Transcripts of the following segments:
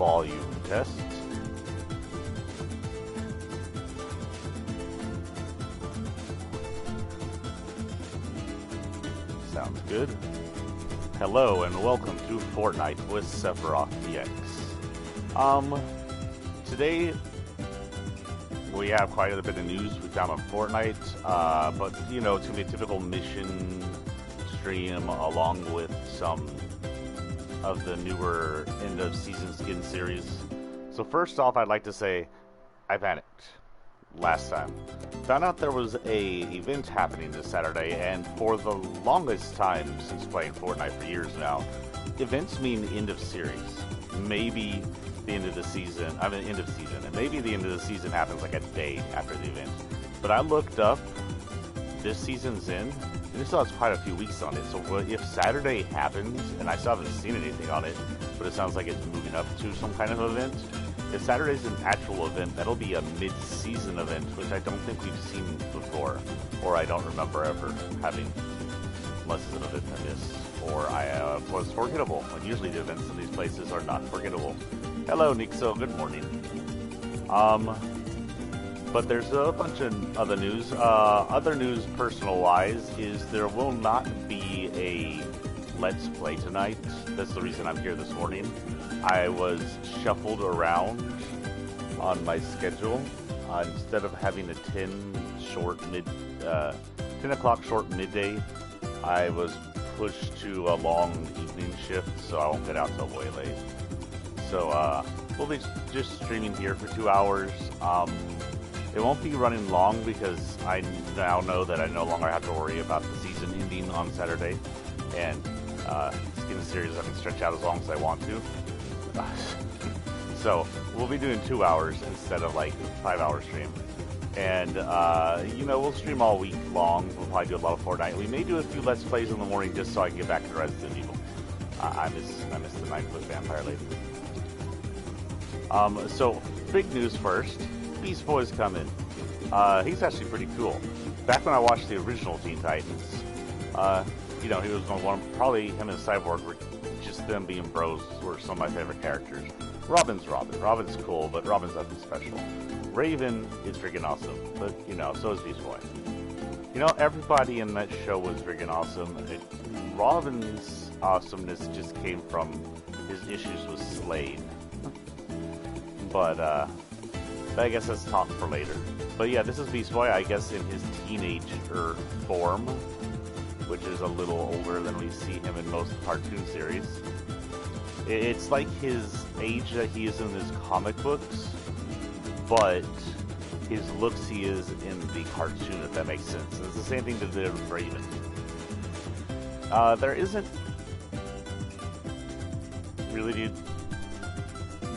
volume test. Sounds good. Hello and welcome to Fortnite with Sephiroth DX. Today we have quite a bit of news we found on Fortnite, but you know, it's gonna be a typical mission stream along with some of the newer end of season skin series. So first off, I'd like to say I panicked last time. Found out there was a event happening this Saturday, and for the longest time since playing Fortnite for years now, events mean end of series. Maybe the end of the season, end of season, and maybe the end of the season happens like a day after the event. But I looked up this season's in, and it still has quite a few weeks on it. So if Saturday happens, and I still haven't seen anything on it, but it sounds like it's moving up to some kind of event. If Saturday's an actual event, that'll be a mid-season event, which I don't think we've seen before, or I don't remember ever having, unless it's an event I missed, or I was forgettable, when usually the events in these places are not forgettable. Hello, Nixo, good morning. But there's a bunch of other news. Other news, personal-wise, is there will not be a Let's Play tonight. That's the reason I'm here this morning. I was shuffled around on my schedule. Instead of having a 10 o'clock short midday, I was pushed to a long evening shift, so I won't get out till way late. So we'll be just streaming here for 2 hours. It won't be running long because I now know that I no longer have to worry about the season ending on Saturday, and skin series I can stretch out as long as I want to. So we'll be doing 2 hours instead of like 5-hour stream, and you know, we'll stream all week long. We'll probably do a lot of Fortnite. We may do a few Let's Plays in the morning just so I can get back to Resident Evil. I miss the 9-foot vampire lady. So big news first. Beast Boy's coming. He's actually pretty cool. Back when I watched the original Teen Titans, you know, he was probably him and Cyborg were just them being bros were some of my favorite characters. Robin's Robin. Robin's cool, but Robin's nothing special. Raven is freaking awesome, but you know, so is Beast Boy. You know, everybody in that show was freaking awesome. Robin's awesomeness just came from his issues with Slade. But I guess that's talk for later. But yeah, this is Beast Boy, I guess, in his teenager form, which is a little older than we see him in most cartoon series. It's like his age that he is in his comic books, but his looks he is in the cartoon, if that makes sense. And it's the same thing that they did with Raven. There isn't... Really, dude?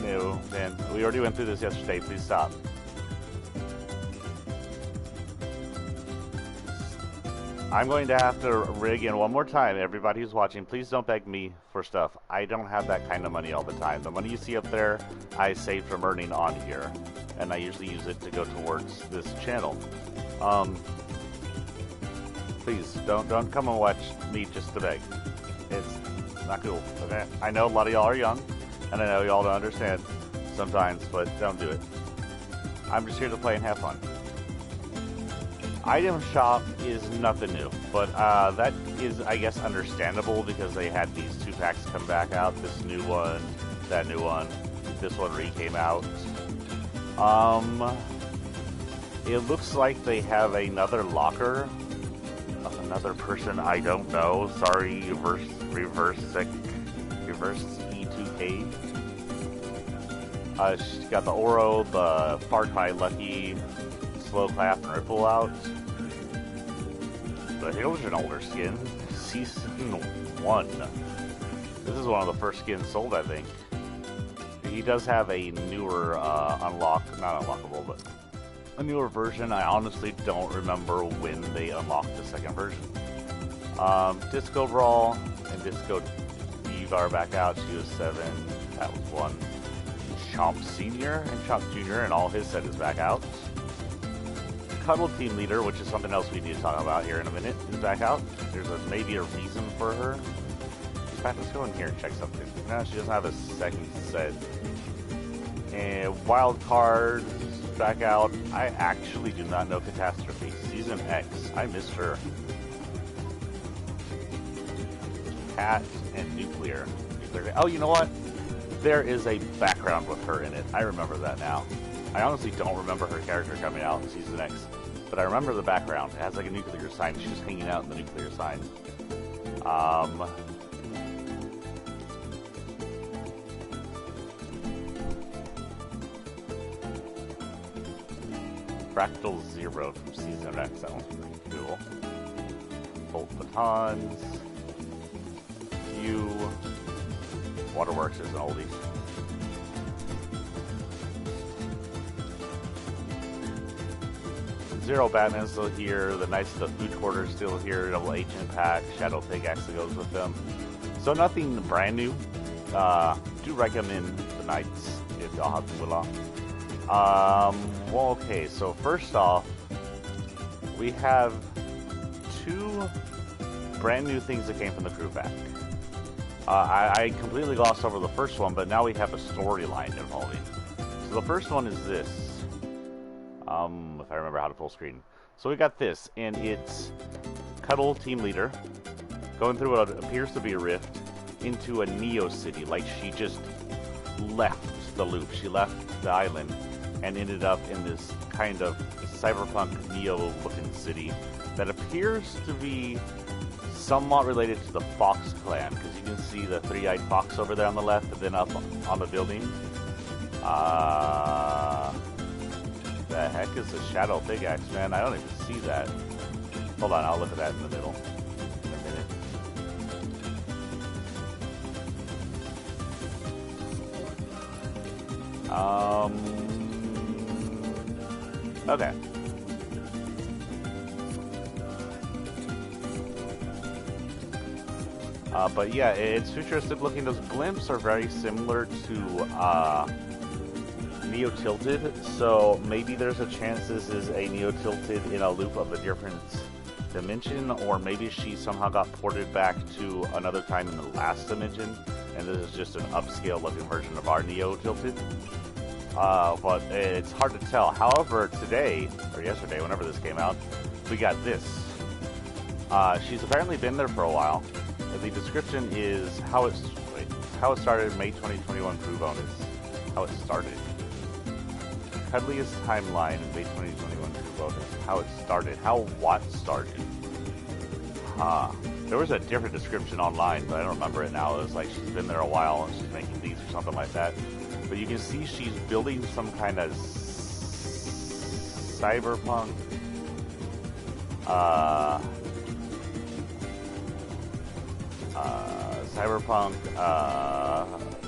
No, man. We already went through this yesterday. Please stop. I'm going to have to rig in one more time. Everybody who's watching, please don't beg me for stuff. I don't have that kind of money all the time. The money you see up there, I save from earning on here. And I usually use it to go towards this channel. Please, don't come and watch me just to beg. It's not cool, okay? I know a lot of y'all are young, and I know y'all don't understand sometimes, but don't do it. I'm just here to play and have fun. Item shop is nothing new, but that is, I guess, understandable because they had these 2 packs come back out. This new one, that new one, this one re-came out. It looks like they have another locker of another person I don't know. Sorry, reverse E2K. She's got the Oro, the Far Cry Lucky, Slow Clap, and Ripple out. But here's an older skin. Season 1. This is one of the first skins sold, I think. He does have a newer not unlockable, but a newer version. I honestly don't remember when they unlocked the second version. Disco Brawl and Disco Eve are back out. She was 7. That was 1. Chomp Senior and Chomp Junior and all his set is back out. Cuddle Team Leader, which is something else we need to talk about here in a minute, is back out. There's maybe a reason for her. In fact, let's go in here and check something. No, she doesn't have a second set. And wild cards back out. I actually do not know Catastrophe. Season X. I missed her. Cat and Nuclear. Oh, you know what? There is a background with her in it. I remember that now. I honestly don't remember her character coming out in Season X, but I remember the background. It has like a nuclear sign. She's just hanging out in the nuclear sign. Fractal Zero from Season X. That one's pretty cool. Bolt Batons. You. Waterworks is an oldie. Zero Batman's still here. The Knights of the Food Quarter still here. Double Agent Pack. Shadow Pickaxe that goes with them. So nothing brand new. Do recommend the Knights if y'all have to will well, okay. So first off, we have two brand new things that came from the crew pack. I completely glossed over the first one, but now we have a storyline involving. So the first one is this. If I remember how to full screen. So we got this, and it's Cuddle Team Leader going through what appears to be a rift into a Neo City. Like she just left the loop. She left the island and ended up in this kind of cyberpunk Neo-looking city that appears to be somewhat related to the Fox clan, because you can see the three-eyed fox over there on the left, and then up on the building. The heck is a Shadow Pickaxe, man? I don't even see that. Hold on, I'll look at that in the middle in a minute. Okay. But yeah, it's futuristic looking. Those blimps are very similar to Neo Tilted, so maybe there's a chance this is a Neo Tilted in a loop of a different dimension, or maybe she somehow got ported back to another time in the last dimension, and this is just an upscale looking version of our Neo Tilted. But it's hard to tell. However, today, or yesterday, whenever this came out, we got this. She's apparently been there for a while. The description is how it started May 2021 crew bonus. How it started. Cuddliest timeline May 2021 crew bonus. How it started. How what started. There was a different description online, but I don't remember it now. It was like she's been there a while and she's making these or something like that. But you can see she's building some kind of cyberpunk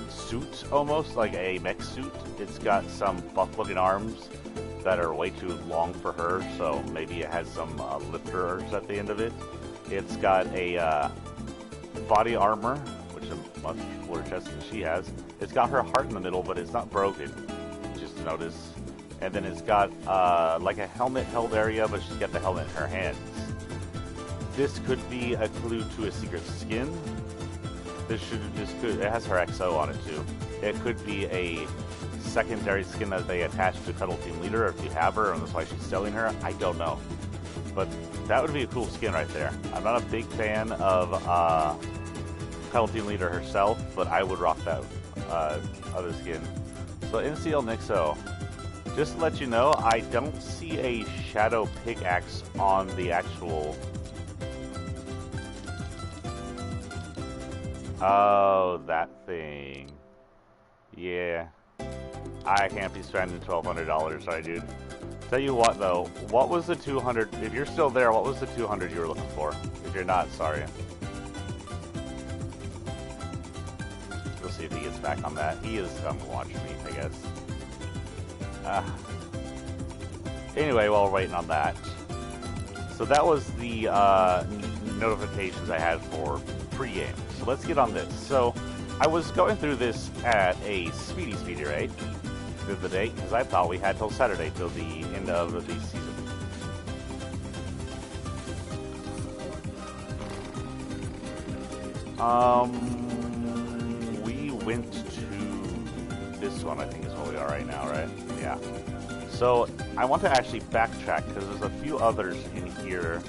suit, almost like a mech suit. It's got some buff-looking arms that are way too long for her, so maybe it has some lifters at the end of it. It's got a body armor, which is a much fuller chest than she has. It's got her heart in the middle, but it's not broken, just to notice. And then it's got like a helmet-held area, but she's got the helmet in her hands. This could be a clue to a secret skin. It has her XO on it too. It could be a secondary skin that they attach to Cuddle Team Leader, if you have her, and that's why she's selling her. I don't know. But that would be a cool skin right there. I'm not a big fan of Cuddle Team Leader herself, but I would rock that other skin. So NCL Nixo. Just to let you know, I don't see a Shadow Pickaxe on the actual... Oh, that thing. Yeah. I can't be spending $1,200, sorry, dude. Tell you what, though. What was the 200... If you're still there, what was the 200 you were looking for? If you're not, sorry. We'll see if he gets back on that. He is watching me, I guess. Anyway, while we're waiting on that. So that was the notifications I had for pre-game. So let's get on this. So I was going through this at a speedy rate the other day, because I thought we had till Saturday, till the end of the season. We went to this this one, I think, is where we are right now, right? Yeah. So, I want to actually backtrack, because there's a few others in here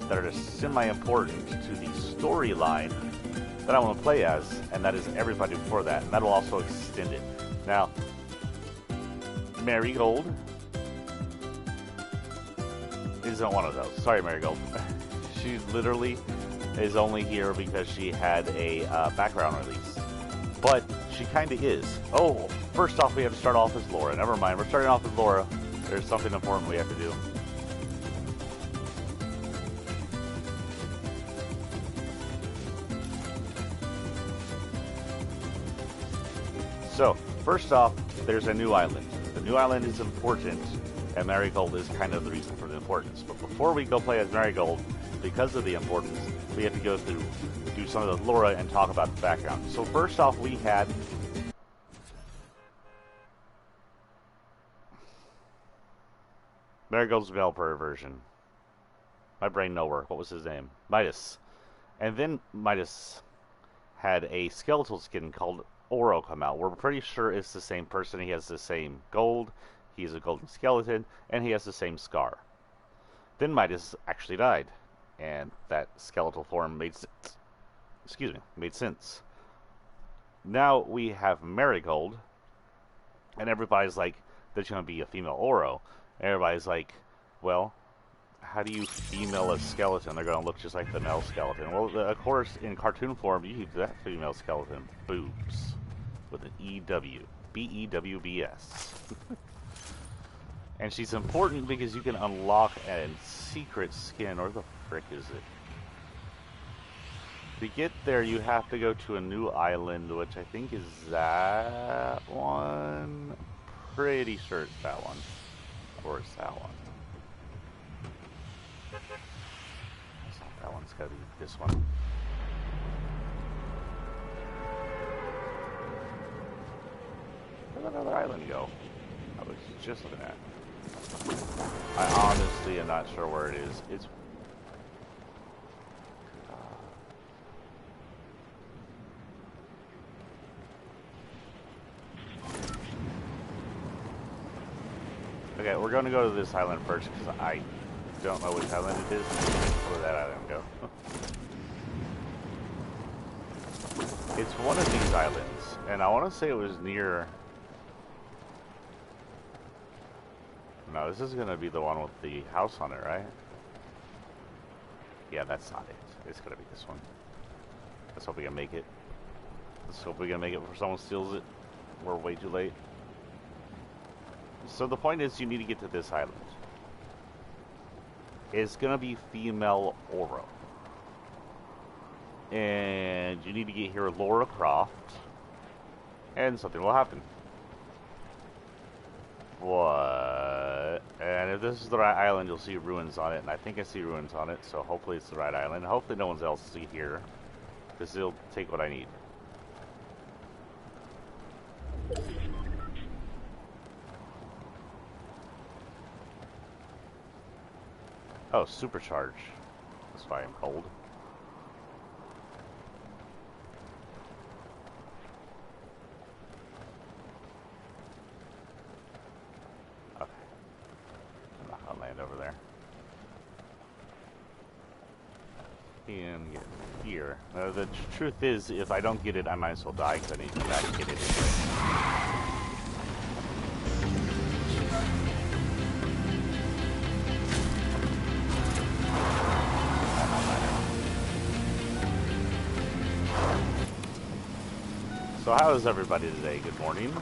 that are semi-important to the storyline that I want to play as, and that is everybody before that, and that'll also extend it. Now, Marigold isn't one of those. Sorry, Marigold. She literally is only here because she had a background release. But she kind of is. Oh, first off, we have to start off as Laura. Never mind, we're starting off as Laura. There's something important we have to do. So, first off, there's a new island. The new island is important, and Marigold is kind of the reason for the importance. But before we go play as Marigold, because of the importance, we have to go through, do some of the Laura and talk about the background. So first off, we had Marigold's developer version. My brain no work. What was his name? Midas. And then Midas had a skeletal skin called Oro come out. We're pretty sure it's the same person. He has the same gold. He's a golden skeleton, and he has the same scar. Then Midas actually died, and that skeletal form made sense. Excuse me, made sense. Now we have Marigold, and everybody's like, there's going to be a female Oro. Everybody's like, well, how do you female a skeleton? They're going to look just like the male skeleton. Well, of course, in cartoon form, you use that female skeleton, boobs, with an E-W. B-E-W-B-S. And she's important because you can unlock a secret skin. Where the frick is it? To get there, you have to go to a new island, which I think is that one. Pretty sure it's that one. Or it's that one. It's not that one. It's gotta be this one. Where'd that other island go? I was just looking at. I honestly am not sure where it is. It's okay, we're going to go to this island first because I don't know which island it is. Where that island go? It's one of these islands, and I want to say it was near. No, this is going to be the one with the house on it, right? Yeah, that's not it. It's going to be this one. Let's hope we can make it. Let's hope we can make it before someone steals it. We're way too late. So the point is, you need to get to this island. It's going to be female Oro. And you need to get here Laura Croft. And something will happen. What? And if this is the right island, you'll see ruins on it. And I think I see ruins on it, so hopefully it's the right island. Hopefully no one else see here, because it'll take what I need. Oh, supercharge. That's why I'm cold. Land over there. And get here. The truth is, if I don't get it, I might as well die because I need to try to get it anyway. So how is everybody today? Good morning.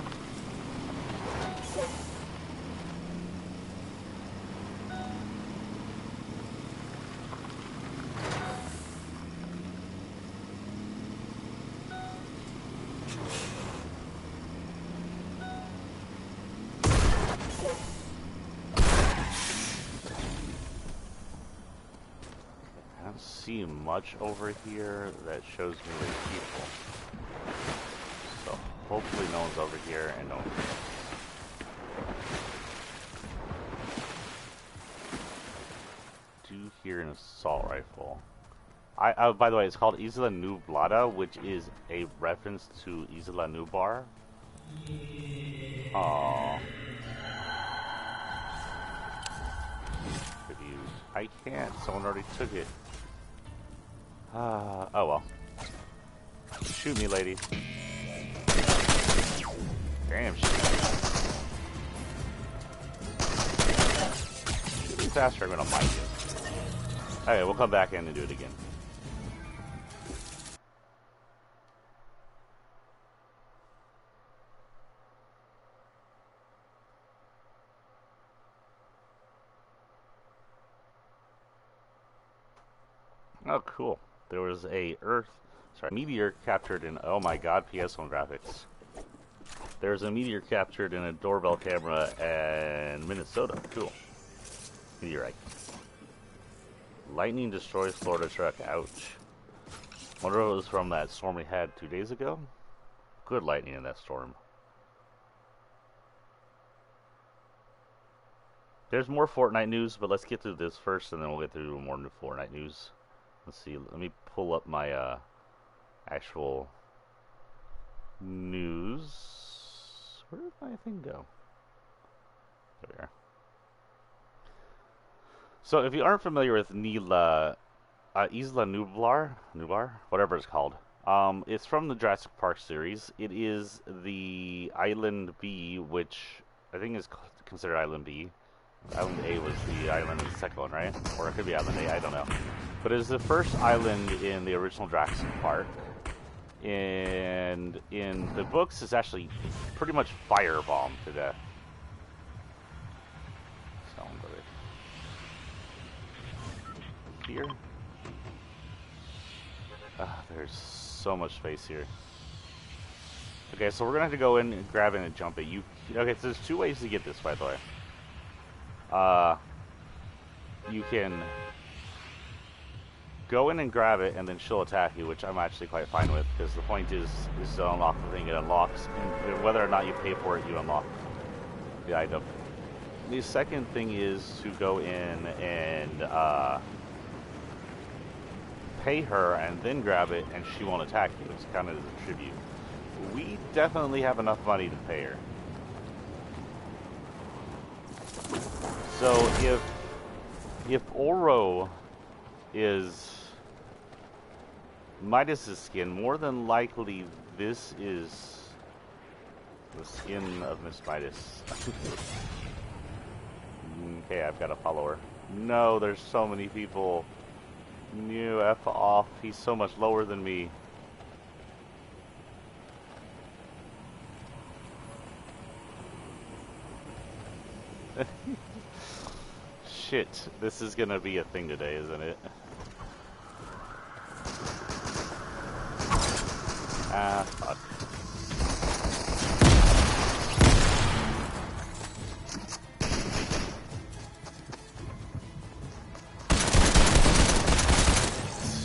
See much over here that shows me the people. So hopefully no one's over here and no one's do hear an assault rifle. By the way, it's called Isla Nublada, which is a reference to Isla Nublar, Aww. Could use. I can't. Someone already took it. Oh well. Shoot me, lady. Damn, shoot me faster, I'm gonna bite you. Okay, we'll come back in and do it again. Oh, cool. There was a meteor captured in, oh my god, PS1 graphics. There's a meteor captured in a doorbell camera in Minnesota. Cool. Meteorite. Lightning destroys Florida truck. Ouch. Wonder if it was from that storm we had 2 days ago? Good lightning in that storm. There's more Fortnite news, but let's get through this first, and then we'll get through more new Fortnite news. Let's see. Let me pull up my actual news. Where did my thing go? There we are. So, if you aren't familiar with Isla Nublar, whatever it's called, it's from the Jurassic Park series. It is the Island B, which I think is considered Island B. Island A was the island in the second one, right? Or it could be Island A, I don't know. But it is the first island in the original Jurassic Park. And in the books, it's actually pretty much firebombed to death. Here. There's so much space here. Okay, so we're gonna have to go in and grab it and jump it. Okay, so there's 2 ways to get this, by the way. You can go in and grab it, and then she'll attack you, which I'm actually quite fine with, because the point is to unlock the thing. It unlocks, and whether or not you pay for it, you unlock the item. The second thing is to go in and pay her and then grab it, and she won't attack you. It's kind of as a tribute. We definitely have enough money to pay her. So if Oro is Midas's skin, more than likely this is the skin of Miss Midas. Okay, I've got a follower. No, there's so many people. No, F off. He's so much lower than me. Shit, this is gonna be a thing today, isn't it? Ah, fuck.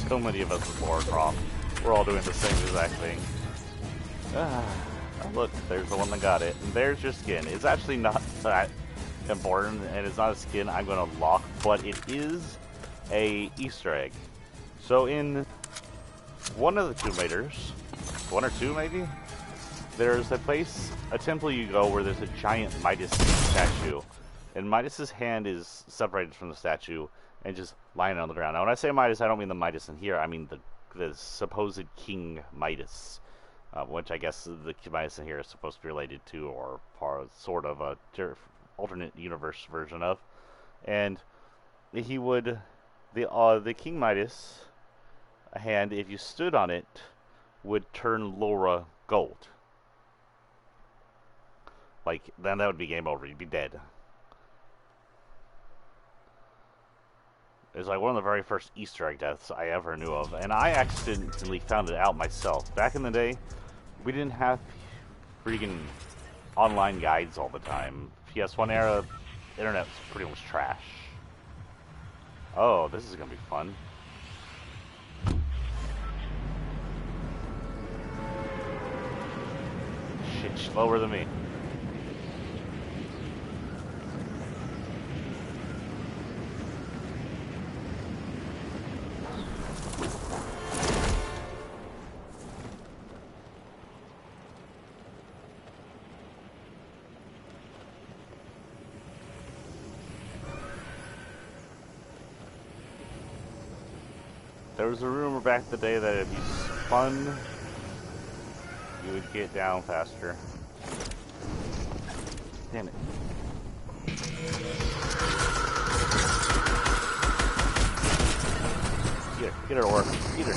So many of us with Warcraft. We're all doing the same exact thing. Ah, look, there's the one that got it. And there's your skin. It's actually not that important, and it's not a skin I'm going to lock, but it is a Easter egg. So in one of the Tomb Raiders, 1 or 2 maybe, there's a place, a temple you go where there's a giant Midas statue, and Midas's hand is separated from the statue and just lying on the ground. Now when I say Midas, I don't mean the Midas in here, I mean the supposed King Midas, which I guess the Midas in here is supposed to be related to, or sort of a alternate universe version of. And he would, the King Midas hand, if you stood on it, would turn Laura gold. Like, then that would be game over. You'd be dead. It was like one of the very first Easter egg deaths I ever knew of. And I accidentally found it out myself. Back in the day, we didn't have freaking online guides all the time. PS1 era, internet was pretty much trash. Oh, this is gonna be fun. Shit, she's lower than me. There was a rumor back in the day that if you spun, you would get down faster. Damn it. Get her, or get her.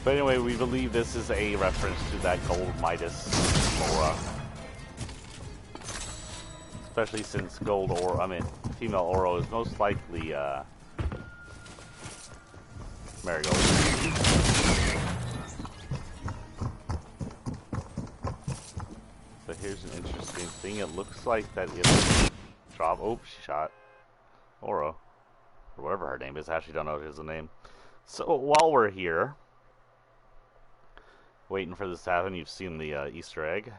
But anyway, we believe this is a reference to that gold Midas aura. Especially since gold aura, female aura is most likely, marigold. But here's an interesting thing. It looks like that it'll drop. Oh, she shot Aura, or whatever her name is. I actually don't know if it's a name. So while we're here, waiting for this to happen, you've seen the Easter egg.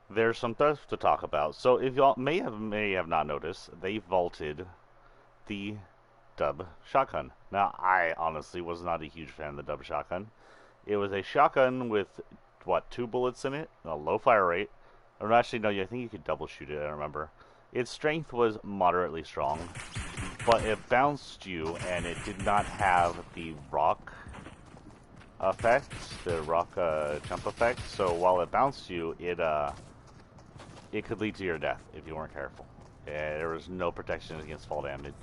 There's some stuff to talk about. So if y'all may have not noticed, they vaulted the dub shotgun. Now, I honestly was not a huge fan of the dub shotgun. It was a shotgun with, what, 2 bullets in it, a low fire rate. Or actually, no, I think you could double shoot it, I remember. Its strength was moderately strong, but it bounced you, and it did not have the rock effect, the rock jump effect. So while it bounced you, it could lead to your death if you weren't careful. There was no protection against fall damage.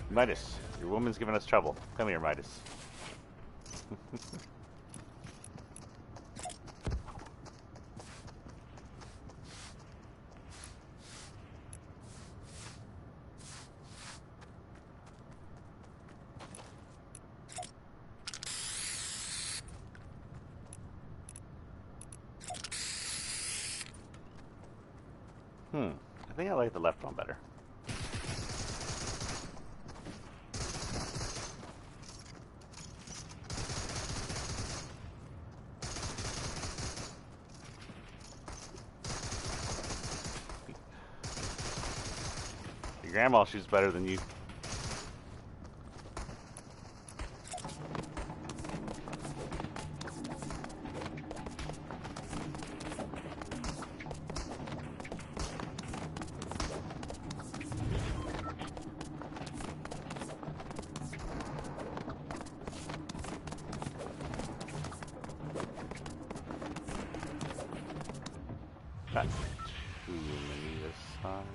Midas, your woman's giving us trouble. Come here, Midas. I think I like the left one better. Your grandma shoots better than you. Not too many this time.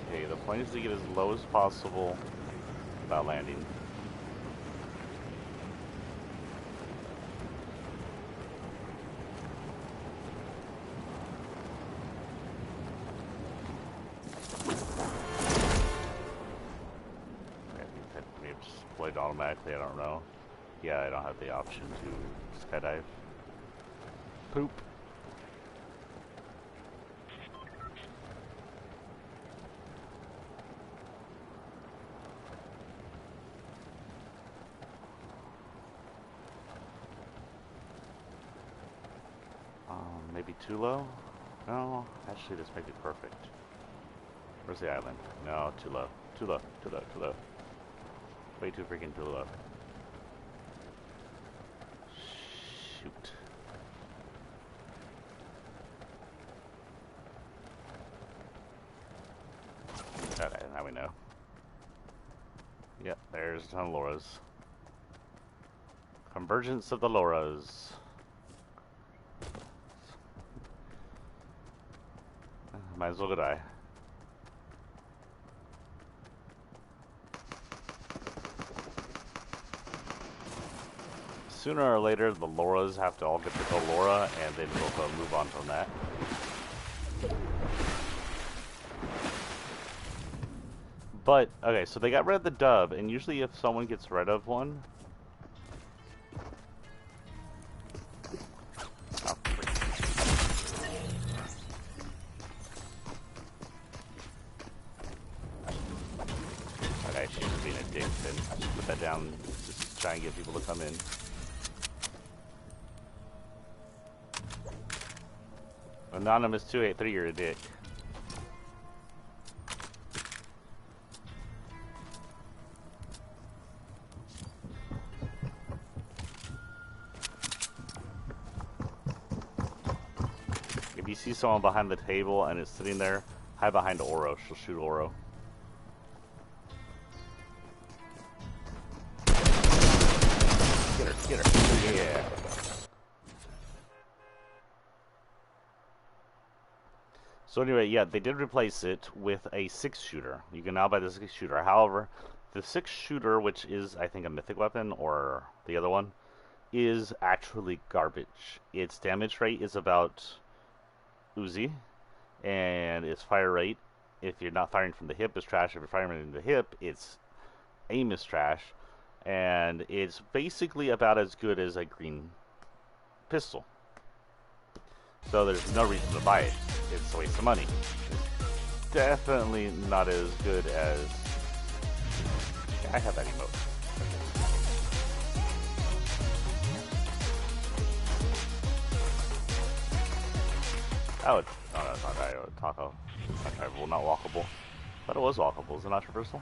Okay, the point is to get as low as possible without landing. Automatically, I don't know. Yeah, I don't have the option to skydive. Poop. Maybe too low? No, actually this might be perfect. Where's the island? No, too low. Too low, too low, too low. Way too freaking too low. Shoot. Alright, now we know. Yep, there's a ton of Lauras. Convergence of the Lauras. Might as well go die. Sooner or later, the Lauras have to all get to go Laura, and then we'll move on from that. But, okay, so they got rid of the dub, and usually if someone gets rid of one... Oh, okay, she's just being a dick, then I should put that down, just try and get people to come in. Anonymous 283, you're a dick. someone behind the table and is sitting there, hide behind Oro. She'll shoot Oro. Get her. Yeah. So anyway, yeah, they did replace it with a 6-shooter. You can now buy the 6-shooter. However, the 6-shooter, which is, I think, a mythic weapon, or the other one, is actually garbage. Its damage rate is about Uzi, and its fire rate, if you're not firing from the hip, is trash. If you're firing from the hip, its aim is trash. And it's basically about as good as a green pistol. So there's no reason to buy it. It's a waste of money. It's definitely not as good as... I have that emote. Oh, no, that's not right. Taco. Not drivable, not walkable. Thought it was walkable. Is it not traversal?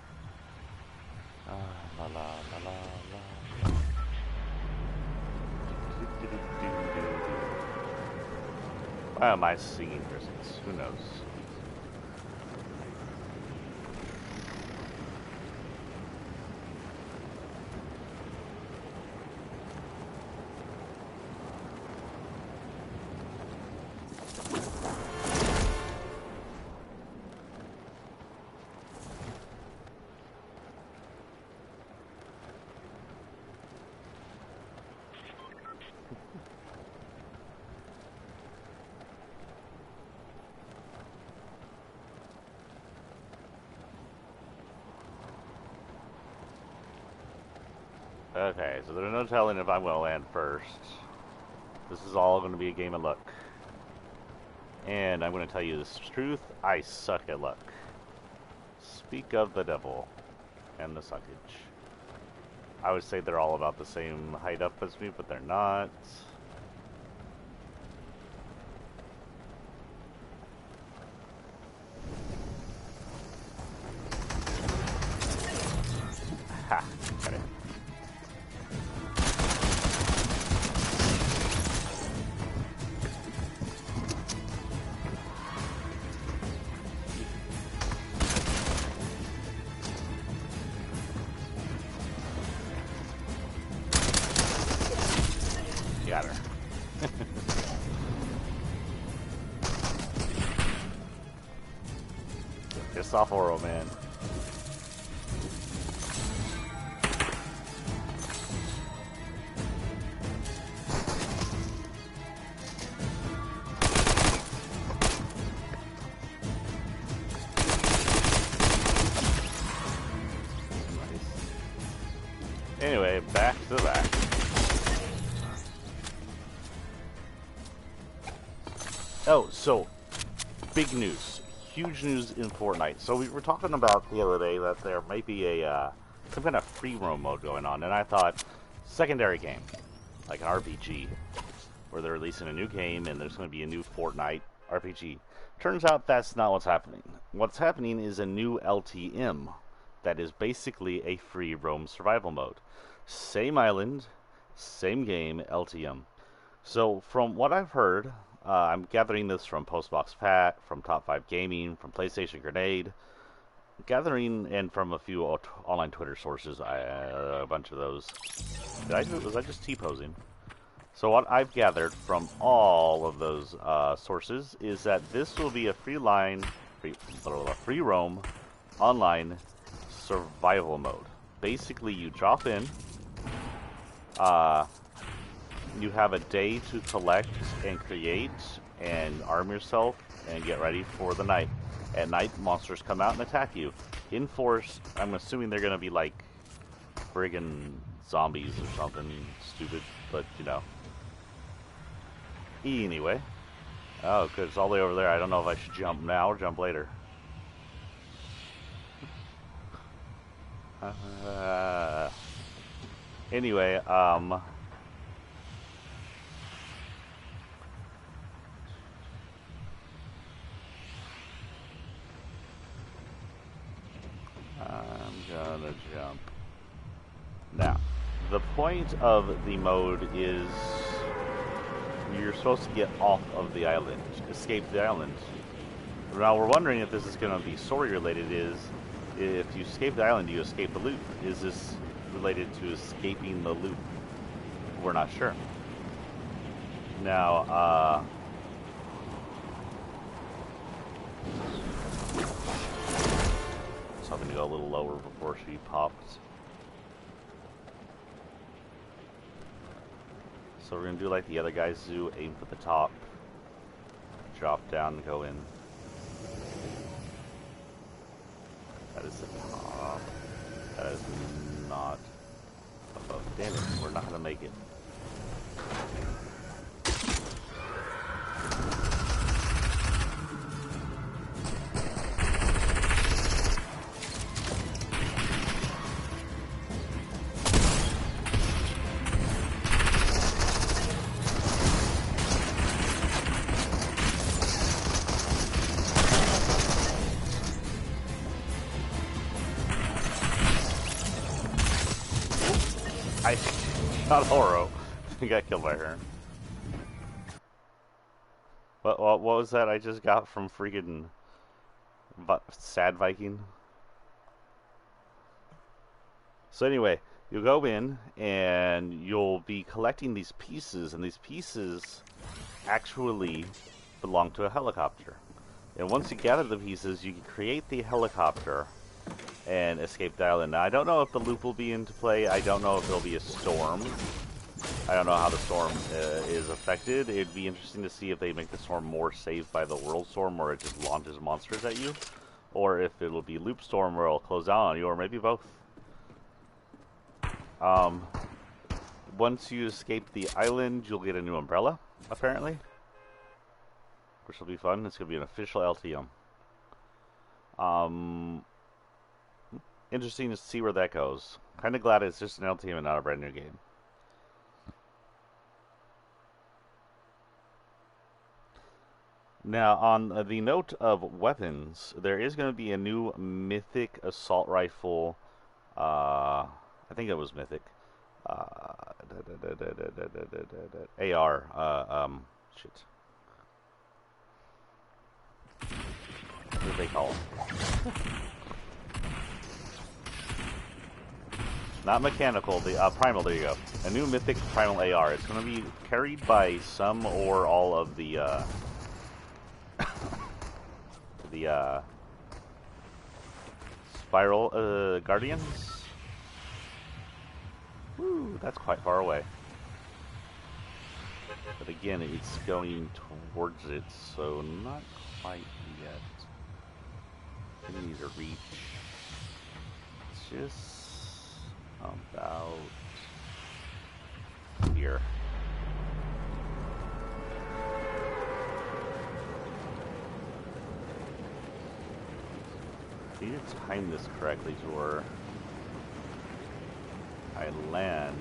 La la la la la. Why am I singing Christmas? Who knows? Okay, so there's no telling if I'm going to land first. This is all going to be a game of luck. And I'm going to tell you this truth, I suck at luck. Speak of the devil and the suckage. I would say they're all about the same height up as me, but they're not. Ha! Got it. Got her. Piss off Oro, man. Anyway, back to the back. Oh, so, big news. Huge news in Fortnite. So we were talking about the other day that there might be a, some kind of free roam mode going on, and I thought, secondary game, like an RPG, where they're releasing a new game and there's going to be a new Fortnite RPG. Turns out that's not what's happening. What's happening is a new LTM that is basically a free roam survival mode. Same island, same game, LTM. So from what I've heard, I'm gathering this from Postbox Pat, from Top 5 Gaming, from PlayStation Grenade, gathering, and from a few online Twitter sources, a bunch of those. Was I just T-posing? So what I've gathered from all of those sources is that this will be a free roam, online survival mode. Basically, you drop in, you have a day to collect and create and arm yourself and get ready for the night. At night, monsters come out and attack you. In force, I'm assuming they're going to be like friggin' zombies or something stupid, but you know. Anyway. Oh, good. It's all the way over there. I don't know if I should jump now or jump later. Anyway, I'm gonna jump. Now, the point of the mode is you're supposed to get off of the island, escape the island. Now we're wondering if this is going to be story related. Is if you escape the island, do you escape the loop? Is this related to escaping the loop? We're not sure. Now, something to go a little lower before she popped. So we're gonna do like the other guys do, aim for the top, drop down and go in. That is the top. That is not above. Damn it, we're not gonna make it. I shot Oro. I got killed by her. What was that I just got from freaking Sad Viking? So anyway, you'll go in and you'll be collecting these pieces, and these pieces actually belong to a helicopter. And once you gather the pieces, you can create the helicopter and escape the island. Now, I don't know if the loop will be into play. I don't know if there'll be a storm. I don't know how the storm is affected. It'd be interesting to see if they make the storm more safe by the world storm, or it just launches monsters at you, or if it'll be loop storm where it'll close down on you, or maybe both. Once you escape the island, you'll get a new umbrella, apparently, which will be fun. It's gonna be an official LTM. Interesting to see where that goes. Kind of glad it's just an LTM and not a brand new game. Now, on the note of weapons, there is going to be a new Mythic Assault Rifle. I think it was Mythic. AR. Shit. What do they call them? Not mechanical, the primal, there you go. A new Mythic Primal AR. It's going to be carried by some or all of the Spiral Guardians. Woo, that's quite far away. But again, it's going towards it, so not quite yet. I need to reach. It's just about here. I need to time this correctly to where I land.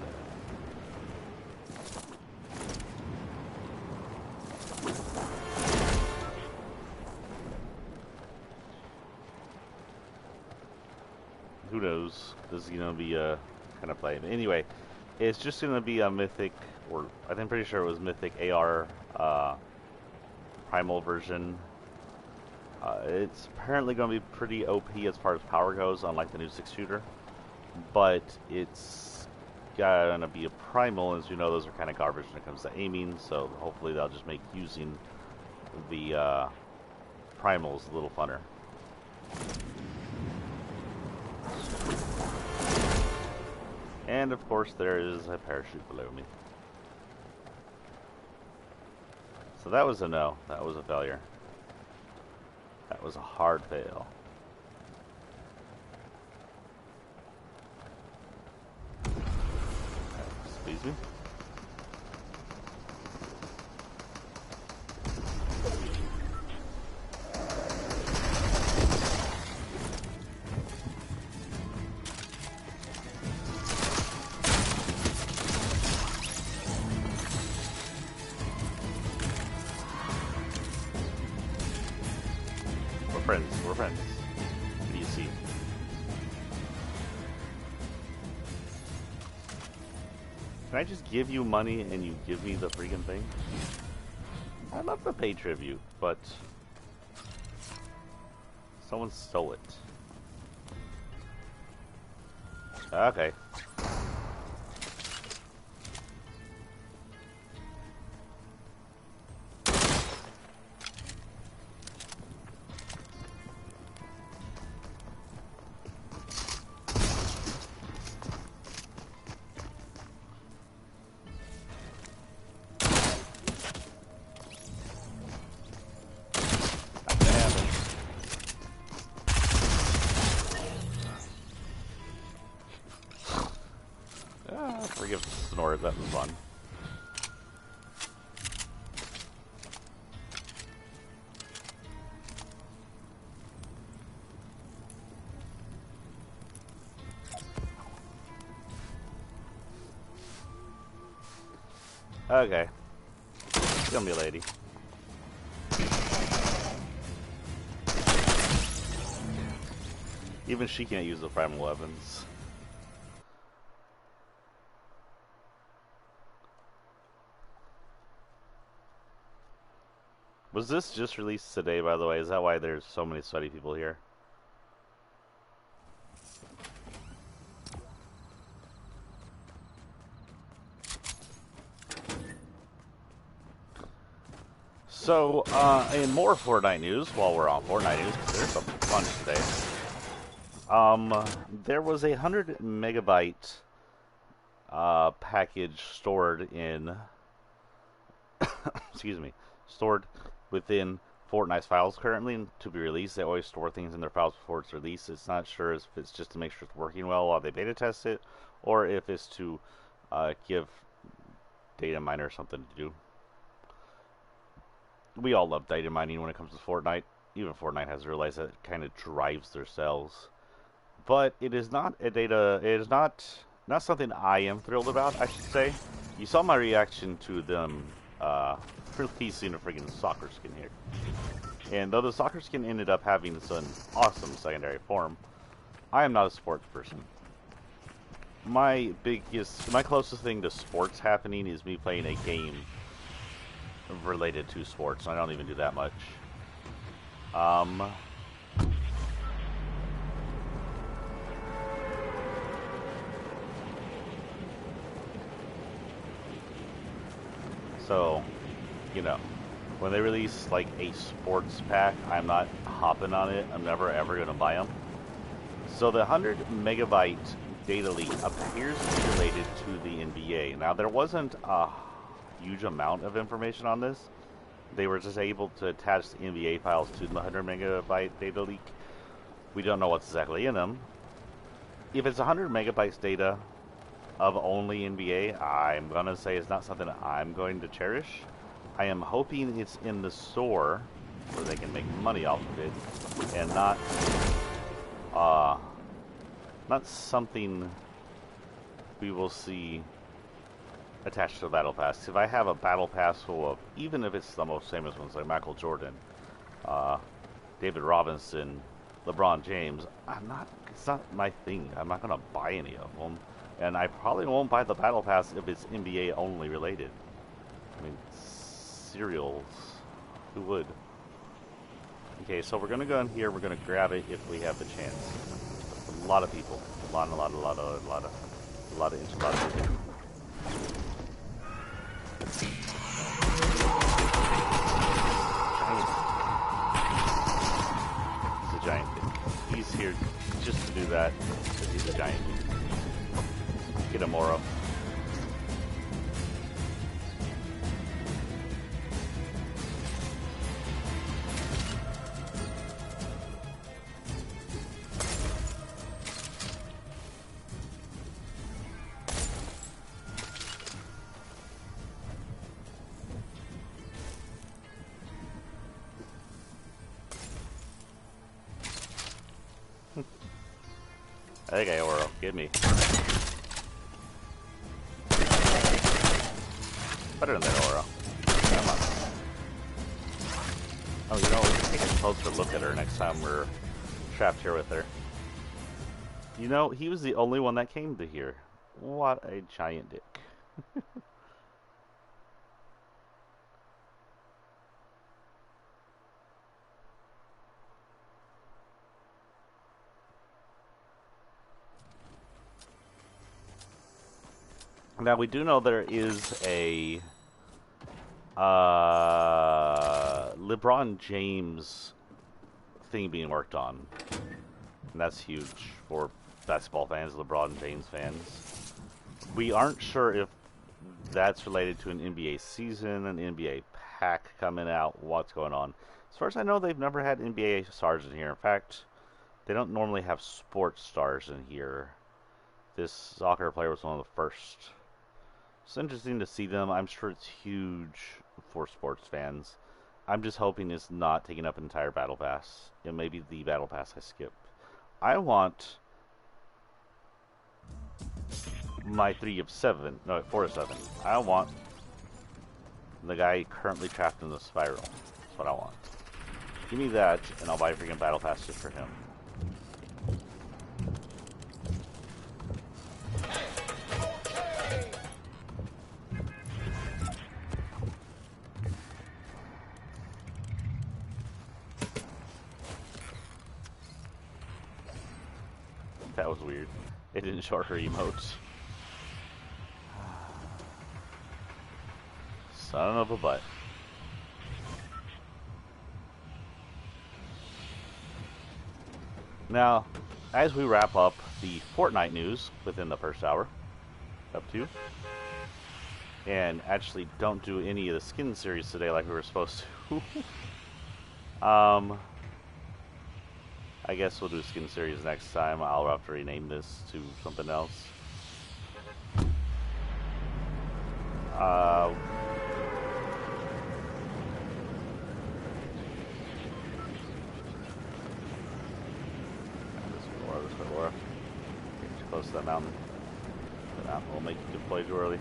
Who knows? This is gonna be a kind of play. But anyway, it's just gonna be a Mythic, or I'm pretty sure it was Mythic AR primal version. It's apparently going to be pretty OP as far as power goes, unlike the new 6-shooter. But it's going to be a primal, as you know, those are kind of garbage when it comes to aiming, so hopefully they'll just make using the primals a little funner. And of course there is a parachute below me. So that was a no, that was a failure. That was a hard fail. Excuse me. We're friends. What do you see? Can I just give you money and you give me the freaking thing? I'd love to pay tribute, but someone stole it. Okay. Forgive snores, that was fun. Okay. Kill me, lady. Even she can't use the primal weapons. Was this just released today, by the way? Is that why there's so many sweaty people here? So, in more Fortnite news, while we're on Fortnite news, because there's a bunch today, there was a 100 megabyte package stored in, excuse me, stored within Fortnite's files currently to be released. They always store things in their files before it's released. It's not sure if it's just to make sure it's working well while they beta test it, or if it's to give data miner something to do. We all love data mining when it comes to Fortnite. Even Fortnite has realized that it kind of drives their sales. But it is not a data. It is not something I am thrilled about, I should say. You saw my reaction to them releasing a freaking soccer skin here. And though the soccer skin ended up having an awesome secondary form, I am not a sports person. My closest thing to sports happening is me playing a game related to sports. I don't even do that much. So, you know, when they release like a sports pack, I'm not hopping on it. I'm never ever going to buy them. So the 100 megabyte data leak appears to be related to the NBA. Now, there wasn't a huge amount of information on this. They were just able to attach the NBA files to the 100 megabyte data leak. We don't know what's exactly in them. If it's 100 megabytes data of only NBA, I'm going to say it's not something I'm going to cherish. I am hoping it's in the store where they can make money off of it and not something we will see attached to the battle pass. If I have a battle pass full of, even if it's the most famous ones like Michael Jordan, David Robinson, LeBron James, it's not my thing. I'm not going to buy any of them. And I probably won't buy the battle pass if it's NBA only related. I mean, cereals, who would? Okay, so we're going to go in here, we're going to grab it if we have the chance. A lot of people. A lot of enchiladas. He's a giant thing. He's here just to do that, because he's a giant thing. Get him, Moro. Okay, Oro, get me. Better than that, Oro. Come on. Oh, you know, we can take a closer look at her next time we're trapped here with her. You know, he was the only one that came to here. What a giant dick. Now we do know there is a LeBron James thing being worked on, and that's huge for basketball fans, LeBron James fans. We aren't sure if that's related to an NBA season, an NBA pack coming out, what's going on. As far as I know, they've never had NBA stars in here. In fact, they don't normally have sports stars in here. This soccer player was one of the first. It's interesting to see them. I'm sure it's huge for sports fans. I'm just hoping it's not taking up an entire battle pass. It may be the battle pass I skip. I want my 4 of 7. I want the guy currently trapped in the spiral. That's what I want. Give me that, and I'll buy a freaking battle pass just for him. That was weird. It didn't show her emotes. Son of a butt. Now, as we wrap up the Fortnite news within the first hour, up to, and actually don't do any of the skin series today like we were supposed to. I guess we'll do skin series next time. I'll have to rename this to something else. Laura. Get too close to that mountain. The mountain will make you deploy too early.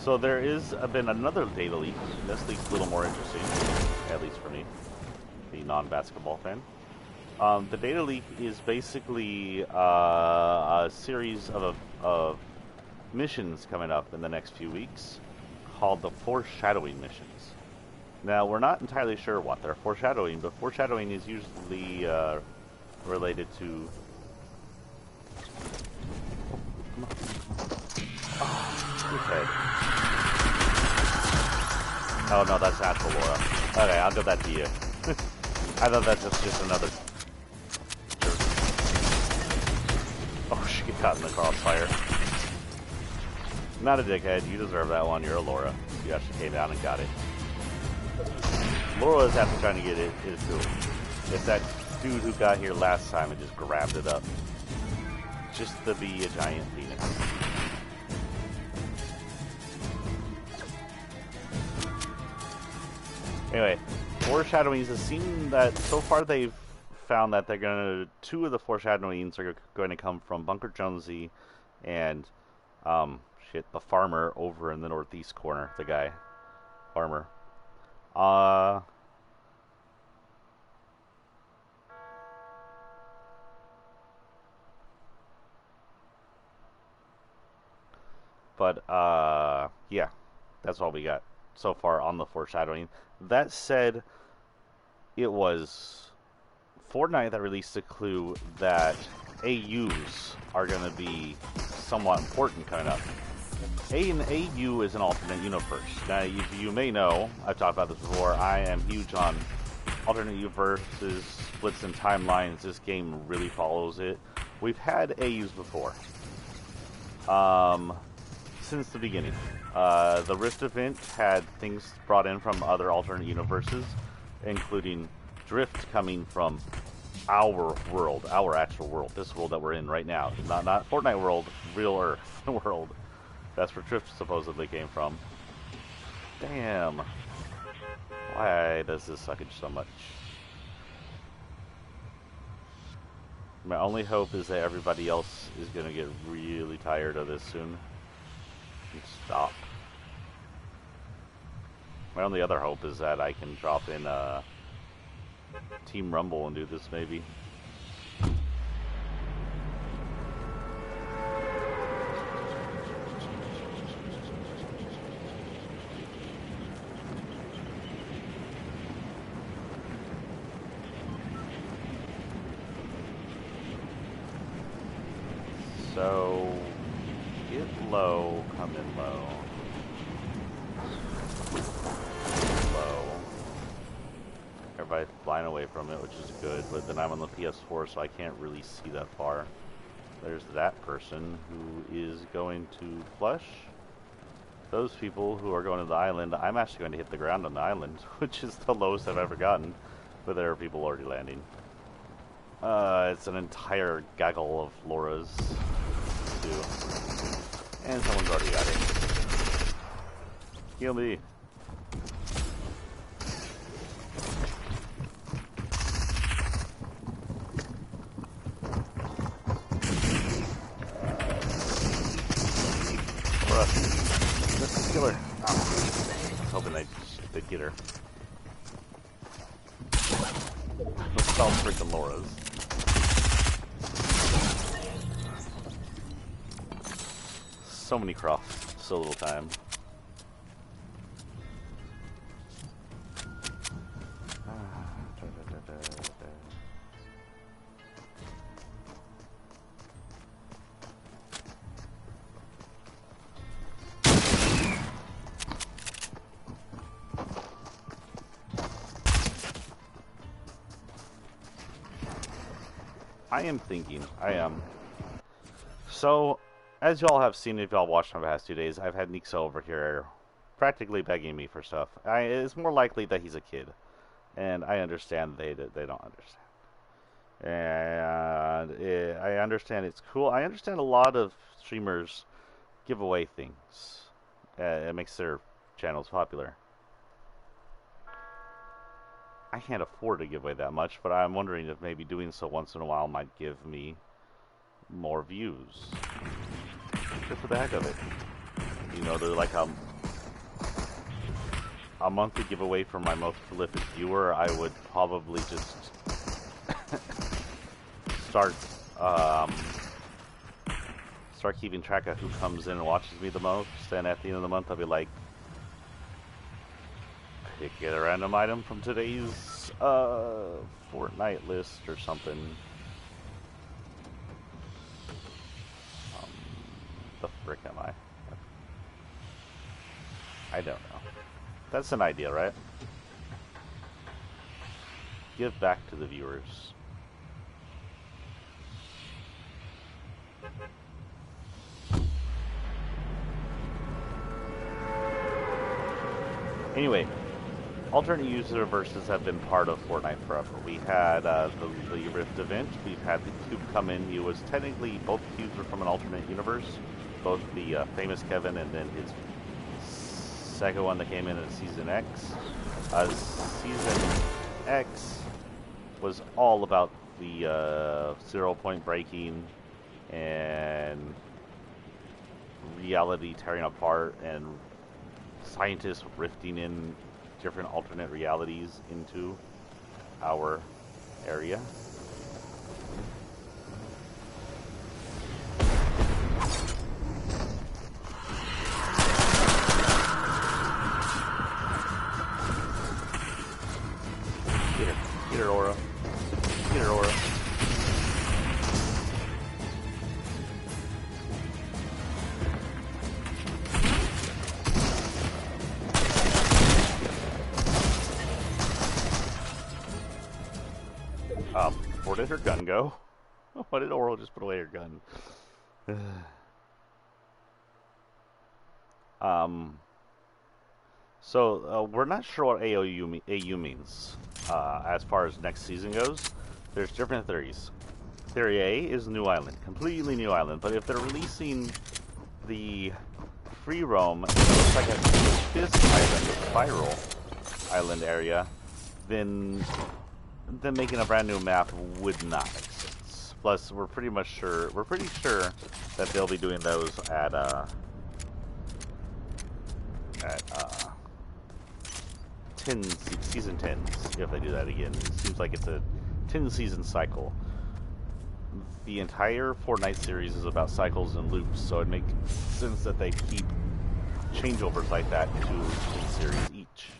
So there is been another data leak. This leak's a little more interesting, at least for me, the non-basketball fan. The data leak is basically a series of missions coming up in the next few weeks called the foreshadowing missions. Now, we're not entirely sure what they're foreshadowing, but foreshadowing is usually related to... Oh no, that's natural, Laura. Okay, I'll give that to you. I thought that was just another... Oh, she got caught in the crossfire. Not a dickhead, you deserve that one, you're a Laura. You actually came down and got it. Laura's after trying to get it is cool. It's that dude who got here last time and just grabbed it up. Just to be a giant penis. Anyway, foreshadowings, it seems that so far they've found that they're gonna... 2 of the foreshadowings are going to come from Bunker Jonesy and, the farmer over in the northeast corner. The guy. Farmer. Yeah, that's all we got so far on the foreshadowing. That said, it was Fortnite that released a clue that AUs are going to be somewhat important coming up. An AU is an alternate universe. Now, you may know, I've talked about this before, I am huge on alternate universes, splits, and timelines. This game really follows it. We've had AUs before. Since the beginning. The Rift event had things brought in from other alternate universes, including Drift coming from our world, our actual world, this world that we're in right now. Not Fortnite world, real Earth world. That's where Drift supposedly came from. Damn. Why does this suckage so much? My only hope is that everybody else is going to get really tired of this soon. And stop. My only other hope is that I can drop in Team Rumble and do this maybe. So low, come in low. Low. Everybody's flying away from it, which is good, but then I'm on the PS4, so I can't really see that far. There's that person who is going to flush. Those people who are going to the island, I'm actually going to hit the ground on the island, which is the lowest I've ever gotten, but there are people already landing. It's an entire gaggle of Lauras, too. And someone's already got it. Heal me. Let's kill her. Oh, I was hoping they'd get her. Let's stall freaking Lauras. So many crofts, so little time. I am. So, as y'all have seen, if y'all watched my past 2 days, I've had Nixa over here practically begging me for stuff. It's more likely that he's a kid, and I understand they don't understand. And I understand it's cool. I understand a lot of streamers give away things. It makes their channels popular. I can't afford to give away that much, but I'm wondering if maybe doing so once in a while might give me more views. Just for the heck of it. You know, they're like a monthly giveaway for my most prolific viewer. I would probably just start keeping track of who comes in and watches me the most, and at the end of the month I'll be like, get a random item from today's fortnite list or something. The frick am I? I don't know. That's an idea, right? Give back to the viewers. Anyway, alternate user verses have been part of Fortnite forever. We had the Rift event. We've had the cube come in. It was technically both cubes were from an alternate universe. Both the famous Kevin and then his second one that came in at Season X. Season X was all about the 0 point breaking and reality tearing apart and scientists rifting in different alternate realities into our area. Get her, Aura. Get her, Aura. Where did her gun go? Why did Oral just put away her gun? So we're not sure what AU means as far as next season goes. There's different theories. Theory A is New Island, completely new island. But if they're releasing the free roam, it looks like a fifth island, a spiral island area, then making a brand new map would not make sense. Plus, we're pretty sure that they'll be doing those at season 10s if they do that again. It seems like it's a 10-season cycle. The entire Fortnite series is about cycles and loops, so it makes sense that they keep changeovers like that to a series each.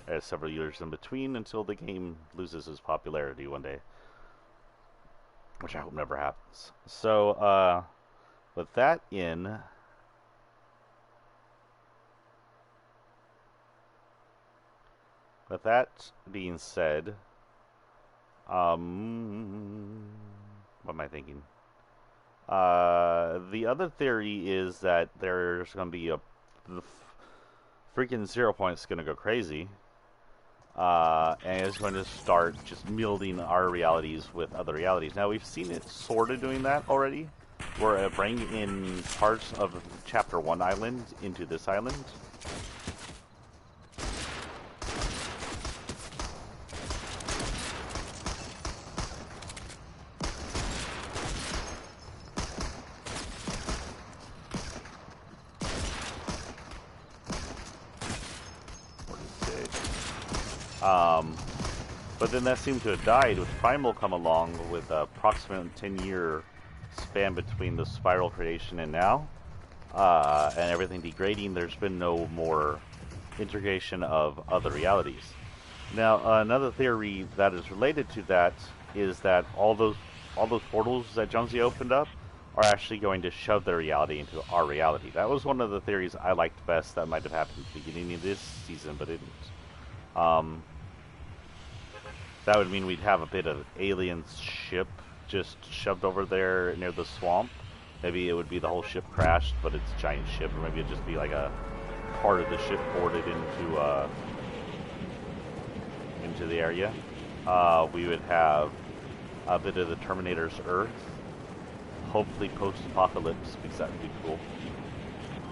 There's several years in between until the game loses its popularity one day, which I hope never happens. So, with that in, With that being said, what am I thinking? The other theory is that there's going to be the freaking 0 Point's going to go crazy. And it's going to start just melding our realities with other realities. Now, we've seen it sort of doing that already. We're bringing in parts of Chapter 1 island into this island. But then that seemed to have died with Primal come along with a approximate 10-year span between the Spiral creation and now. And everything degrading, there's been no more integration of other realities. Now, another theory that is related to that is that all those portals that Jonesy opened up are actually going to shove their reality into our reality. That was one of the theories I liked best that might have happened at the beginning of this season, but it didn't. That would mean we'd have a bit of alien's ship just shoved over there near the swamp. Maybe it would be the whole ship crashed, but it's a giant ship, or maybe it'd just be like a part of the ship boarded into the area. We would have a bit of the Terminator's Earth, hopefully post-apocalypse, because that would be cool.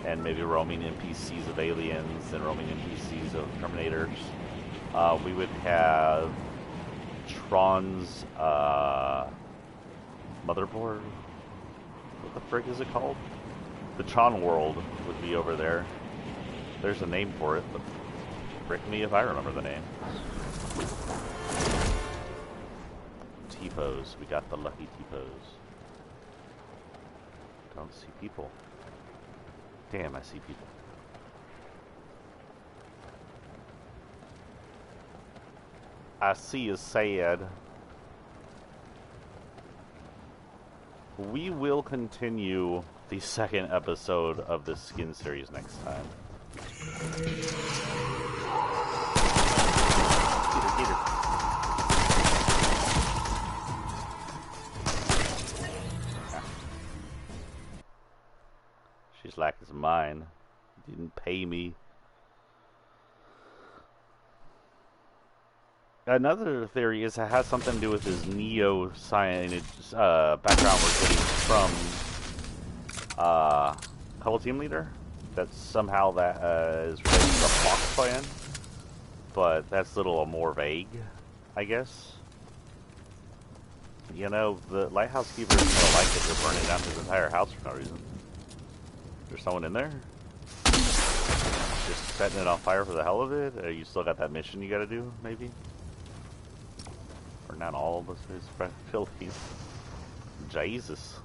And maybe roaming NPCs of aliens and roaming NPCs of Terminators. We would have Tron's motherboard. What the frick is it called? The Tron world would be over there. There's a name for it, but frick me if I remember the name. T-pose. We got the lucky T-pose. Don't see people. Damn, I see people. I see you sad. We will continue the second episode of this skin series next time. Get her. She's like, it's mine. Didn't pay me. Another theory is it has something to do with his neo-science background we're getting from Hello Team Leader. That somehow that is related to the Fox clan, but that's a little more vague, I guess. You know, the lighthouse keeper is gonna like it. They're burning down his entire house for no reason. There's someone in there? Just setting it on fire for the hell of it? Or you still got that mission you gotta do, maybe? Or not all of us is Philippines. Jesus.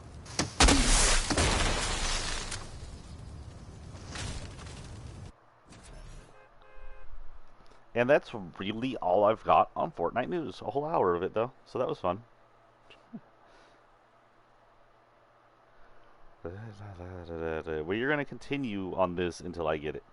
And that's really all I've got on Fortnite news. A whole hour of it, though, so that was fun. We're going to continue on this until I get it.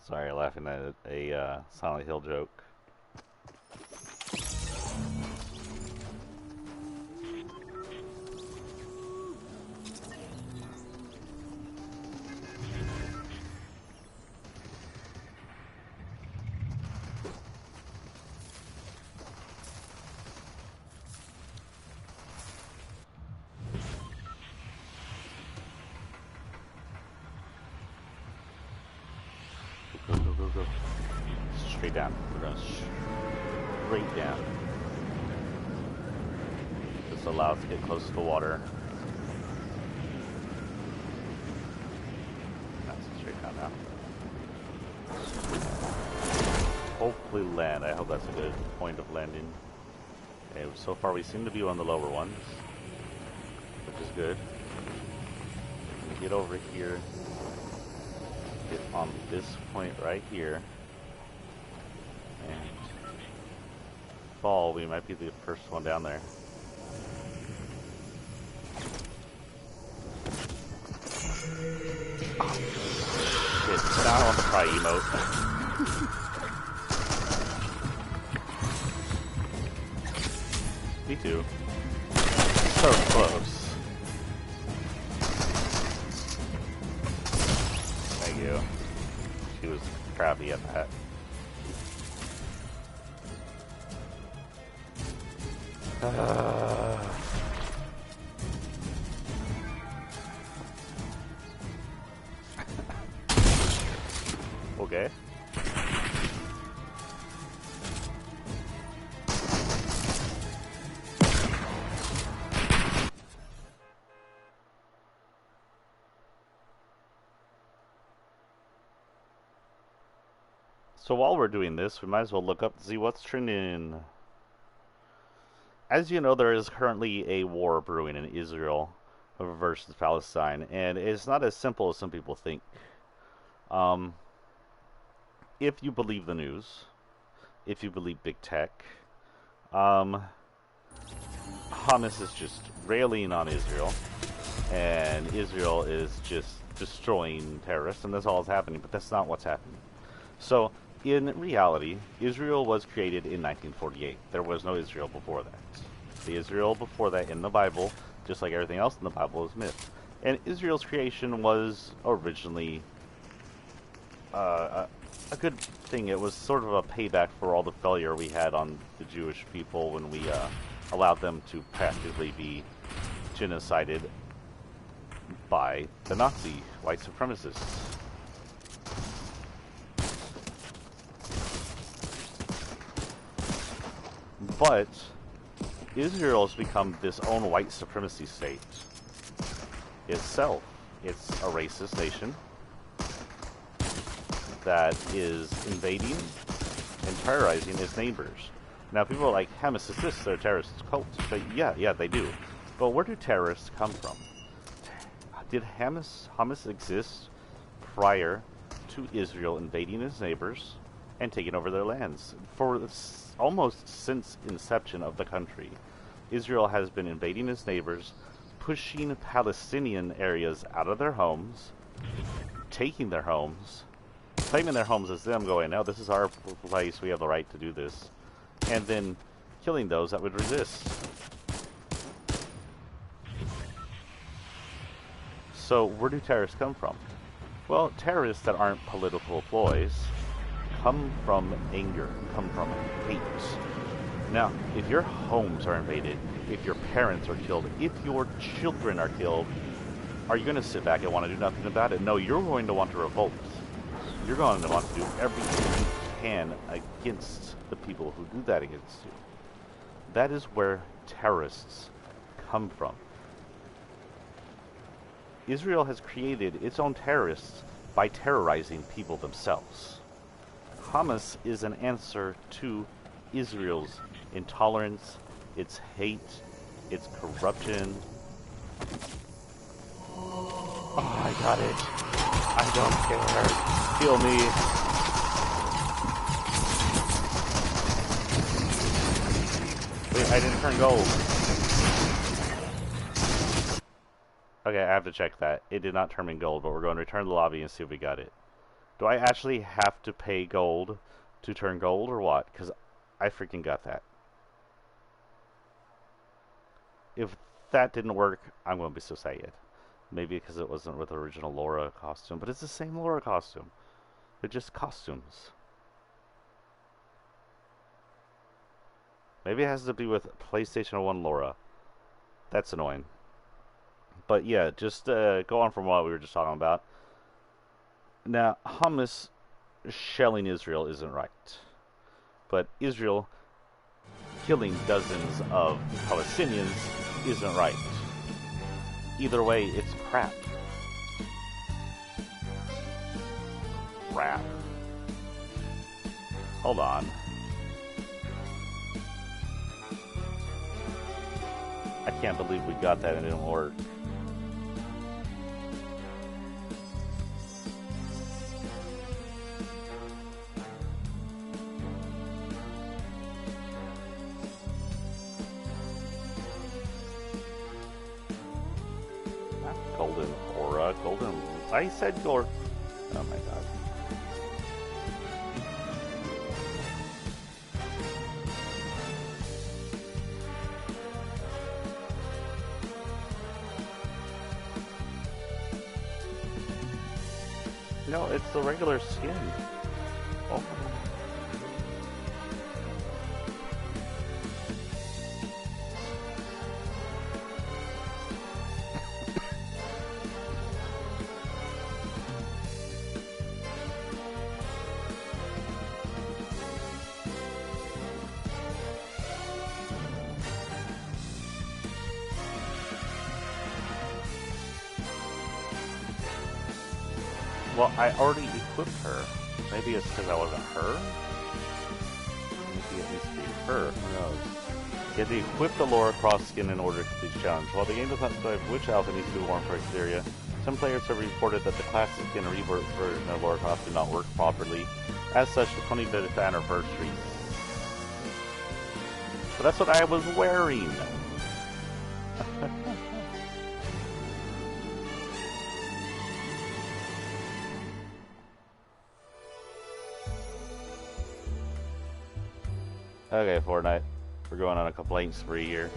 Sorry, laughing at a Silent Hill joke. Go. Straight down. We're going straight down. This allows us to get close to the water. That's straight down now. Hopefully land. I hope that's a good point of landing. Okay, so far we seem to be on the lower ones, which is good. Get over here. Get on this point right here, and fall, we might be the first one down there. Oh, shit. Now I want to try emote. Me too. So close. Thank you. She was crappy at that. Okay. So while we're doing this, we might as well look up to see what's trending. As you know, there is currently a war brewing in Israel versus Palestine, and it's not as simple as some people think. If you believe the news, if you believe big tech, Hamas is just railing on Israel, and Israel is just destroying terrorists, and that's all that's happening, but that's not what's happening. So, in reality, Israel was created in 1948. There was no Israel before that. The Israel before that in the Bible, just like everything else in the Bible, is myth. And Israel's creation was originally a good thing. It was sort of a payback for all the failure we had on the Jewish people when we allowed them to practically be genocided by the Nazi white supremacists. But Israel has become this own white supremacy state itself. It's a racist nation that is invading and terrorizing its neighbors. Now, people are like, Hamas is this, they're a terrorist cult. But yeah, they do. But where do terrorists come from? Did Hamas exist prior to Israel invading its neighbors and taking over their lands? For almost since inception of the country, Israel has been invading its neighbors, pushing Palestinian areas out of their homes, taking their homes, claiming their homes as them, going, no, this is our place, we have the right to do this, and then killing those that would resist. So where do terrorists come from? Well, terrorists that aren't political ploys come from anger, come from hate. Now, if your homes are invaded, if your parents are killed, if your children are killed, are you going to sit back and want to do nothing about it? No, you're going to want to revolt. You're going to want to do everything you can against the people who do that against you. That is where terrorists come from. Israel has created its own terrorists by terrorizing people themselves. Hamas is an answer to Israel's intolerance, its hate, its corruption. Oh, I got it. I don't care. Kill me. Wait, I didn't turn gold. Okay, I have to check that. It did not turn me gold, but we're going to return to the lobby and see if we got it. Do I actually have to pay gold to turn gold or what? Because I freaking got that. If that didn't work, I'm going to be so sad. Maybe because it wasn't with the original Laura costume, but it's the same Laura costume. They're just costumes. Maybe it has to be with PlayStation 1 Laura. That's annoying. But yeah, just go on from what we were just talking about. Now, Hamas shelling Israel isn't right. But Israel killing dozens of Palestinians isn't right. Either way, it's crap. Crap. Hold on. I can't believe we got that and it didn't work. golden aura, golden... I said gold... Oh my god. No, it's the regular skin. Oh. Well, I already equipped her. Maybe it's because I wasn't her? Maybe it needs to be her. Who knows? You have to equip the Laura Croft skin in order to complete the challenge. While the game does not specify which outfit needs to be worn for each area, some players have reported that the classic skin and rebirth version of Laura Croft do not work properly. As such, the 25th anniversary. But that's what I was wearing. Okay, Fortnite. We're going on a complaint spree here.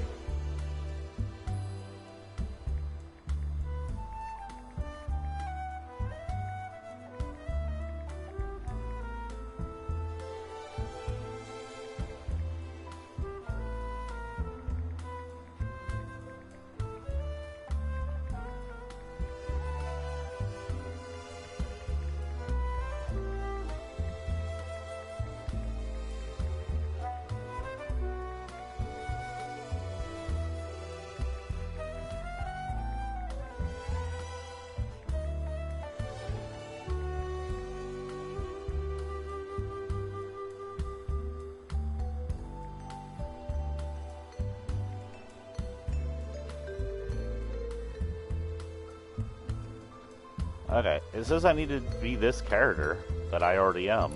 Okay, it says I need to be this character that I already am.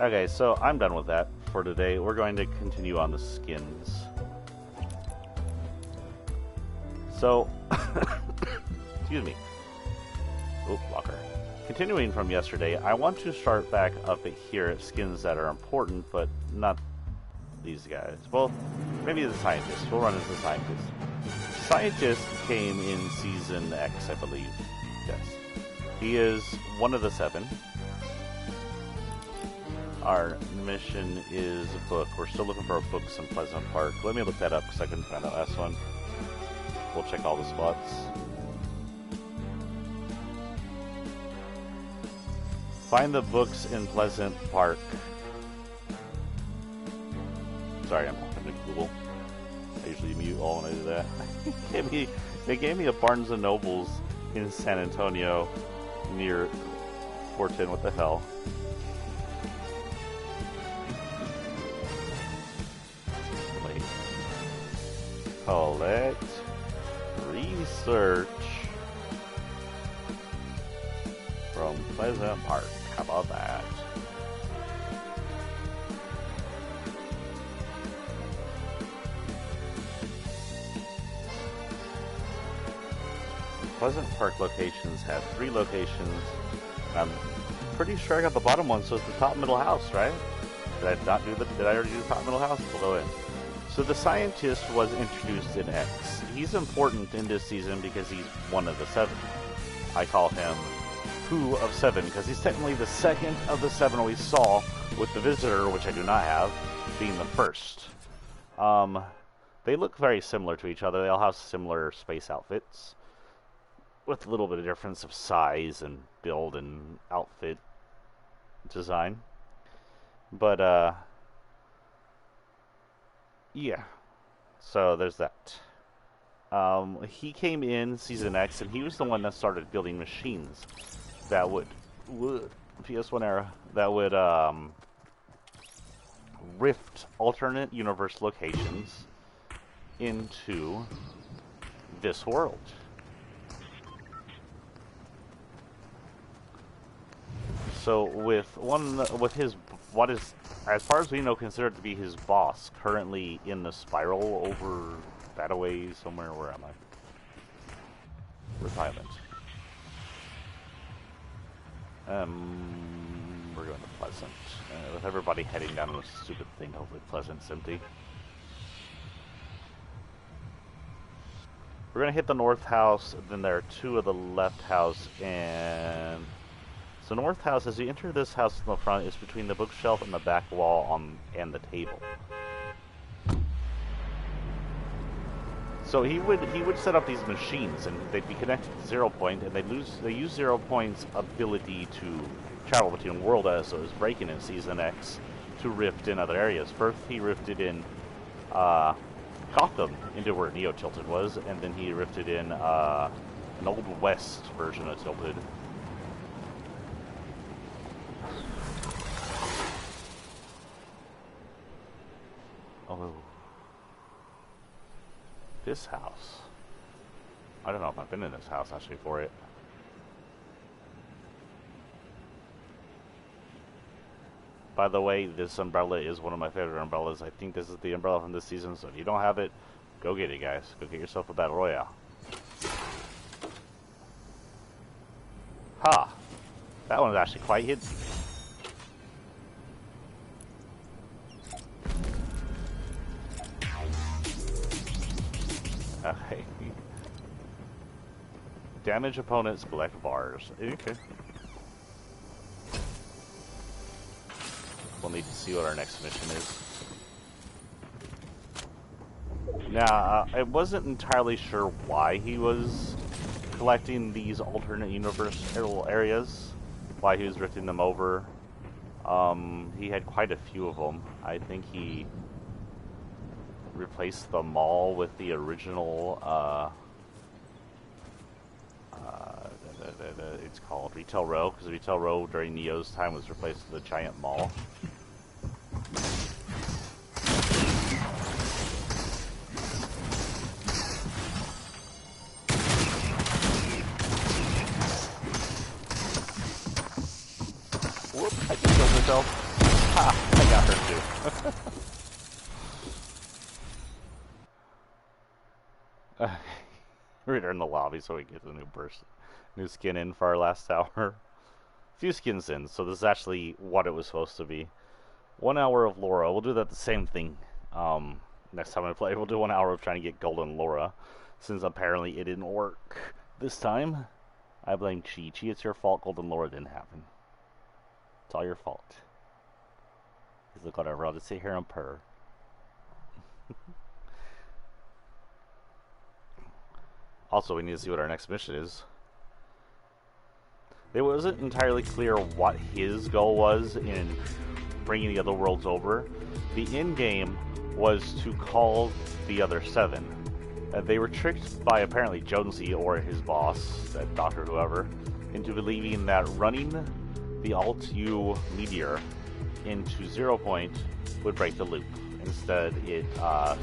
Okay, so I'm done with that for today. We're going to continue on the skins. So, excuse me. Oop, locker. Continuing from yesterday, I want to start back up here at skins that are important, but not these guys. Well, maybe the scientist. We'll run into the scientist. Scientist came in Season X, I believe. Yes. He is one of the 7. Our mission is a book. We're still looking for a books in Pleasant Park. Let me look that up because I couldn't find the last one. We'll check all the spots. Find the books in Pleasant Park. Sorry, I'm having to Google. I usually mute all when I do that. They gave me a Barnes & Nobles in San Antonio near 410. What the hell? Wait. Collect. Research. From Pleasant Park. How about that? Pleasant Park locations have 3 locations. I'm pretty sure I got the bottom one, so it's the top middle house, right? Did I already do the top middle house? We'll go in. So the scientist was introduced in X. He's important in this season because he's one of the 7. I call him Who of 7 because he's technically the second of the 7 we saw, with the visitor, which I do not have, being the first. They look very similar to each other. They all have similar space outfits, with a little bit of difference of size and build and outfit design. But, yeah. So, there's that. He came in Season X, and he was the one that started building machines that would PS1 era, that would, rift alternate universe locations into this world. So with his what is, as far as we know, considered to be his boss, currently in the spiral over that away somewhere. Where am I? Retirement. We're going to Pleasant. With everybody heading down this stupid thing, hopefully Pleasant's empty. We're going to hit the north house, then there are two of the left house, and... So north house, as you enter this house in the front, is between the bookshelf and the back wall and the table. So he would set up these machines, and they'd be connected to Zero Point, and they use Zero Point's ability to travel between worlds as it was breaking in Season X to rift in other areas. First, he rifted in Gotham into where Neo Tilted was, and then he rifted in an Old West version of Tilted. Oh. This house. I don't know if I've been in this house actually for it. By the way, this umbrella is one of my favorite umbrellas. I think this is the umbrella from this season, so if you don't have it, go get it, guys. Go get yourself a Battle Royale. Ha! That one's actually quite hidden. Okay. Damage opponents, collect bars. Okay. We'll need to see what our next mission is. Now, I wasn't entirely sure why he was collecting these alternate universe areas, why he was drifting them over. He had quite a few of them. I think he replaced the mall with the original, it's called Retail Row, because Retail Row during Neo's time was replaced with a giant mall. Whoop, I just killed myself. Ha, I got her too. We're in the lobby so we get the new skin in for our last hour. Few skins in, so this is actually what it was supposed to be. 1 hour of Laura. We'll do that the same thing. Next time I play, we'll do 1 hour of trying to get Golden Laura, since apparently it didn't work this time. I blame Chi. Chi, it's your fault. Golden Laura didn't happen. It's all your fault. Because look, whatever. I'll just sit here and purr. Also, we need to see what our next mission is. It wasn't entirely clear what his goal was in bringing the other worlds over. The end game was to call the other 7. They were tricked by apparently Jonesy or his boss, that Doctor whoever, into believing that running the Alt-U meteor into Zero Point would break the loop. Instead, it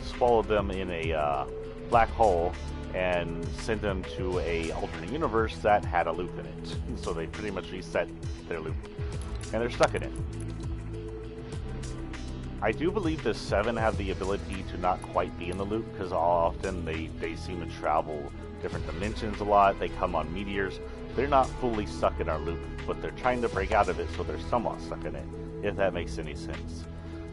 swallowed them in a black hole and sent them to a alternate universe that had a loop in it. And so they pretty much reset their loop, and they're stuck in it. I do believe the 7 have the ability to not quite be in the loop, because often they seem to travel different dimensions a lot. They come on meteors. They're not fully stuck in our loop, but they're trying to break out of it, so they're somewhat stuck in it, if that makes any sense.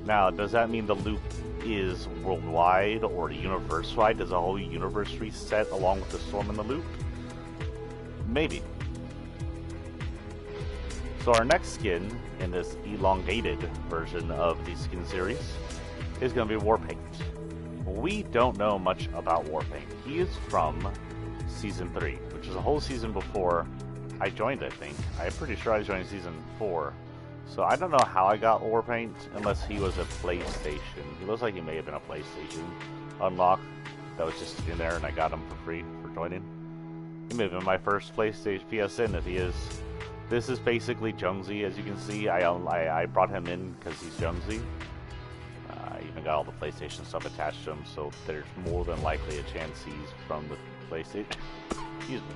Now, does that mean the loop is worldwide or universe-wide? Does the whole universe reset along with the storm in the loop? Maybe. So our next skin in this elongated version of the skin series is going to be Warpaint. We don't know much about Warpaint. He is from Season 3, which is a whole season before I joined, I think. I'm pretty sure I joined Season 4. So I don't know how I got Warpaint, unless he was a PlayStation. He looks like he may have been a PlayStation unlock that was just in there, and I got him for free for joining. He may have been my first PlayStation PSN if he is. This is basically Jonesy, as you can see. I brought him in because he's Jonesy. I even got all the PlayStation stuff attached to him, so there's more than likely a chance he's from the PlayStation. Excuse me.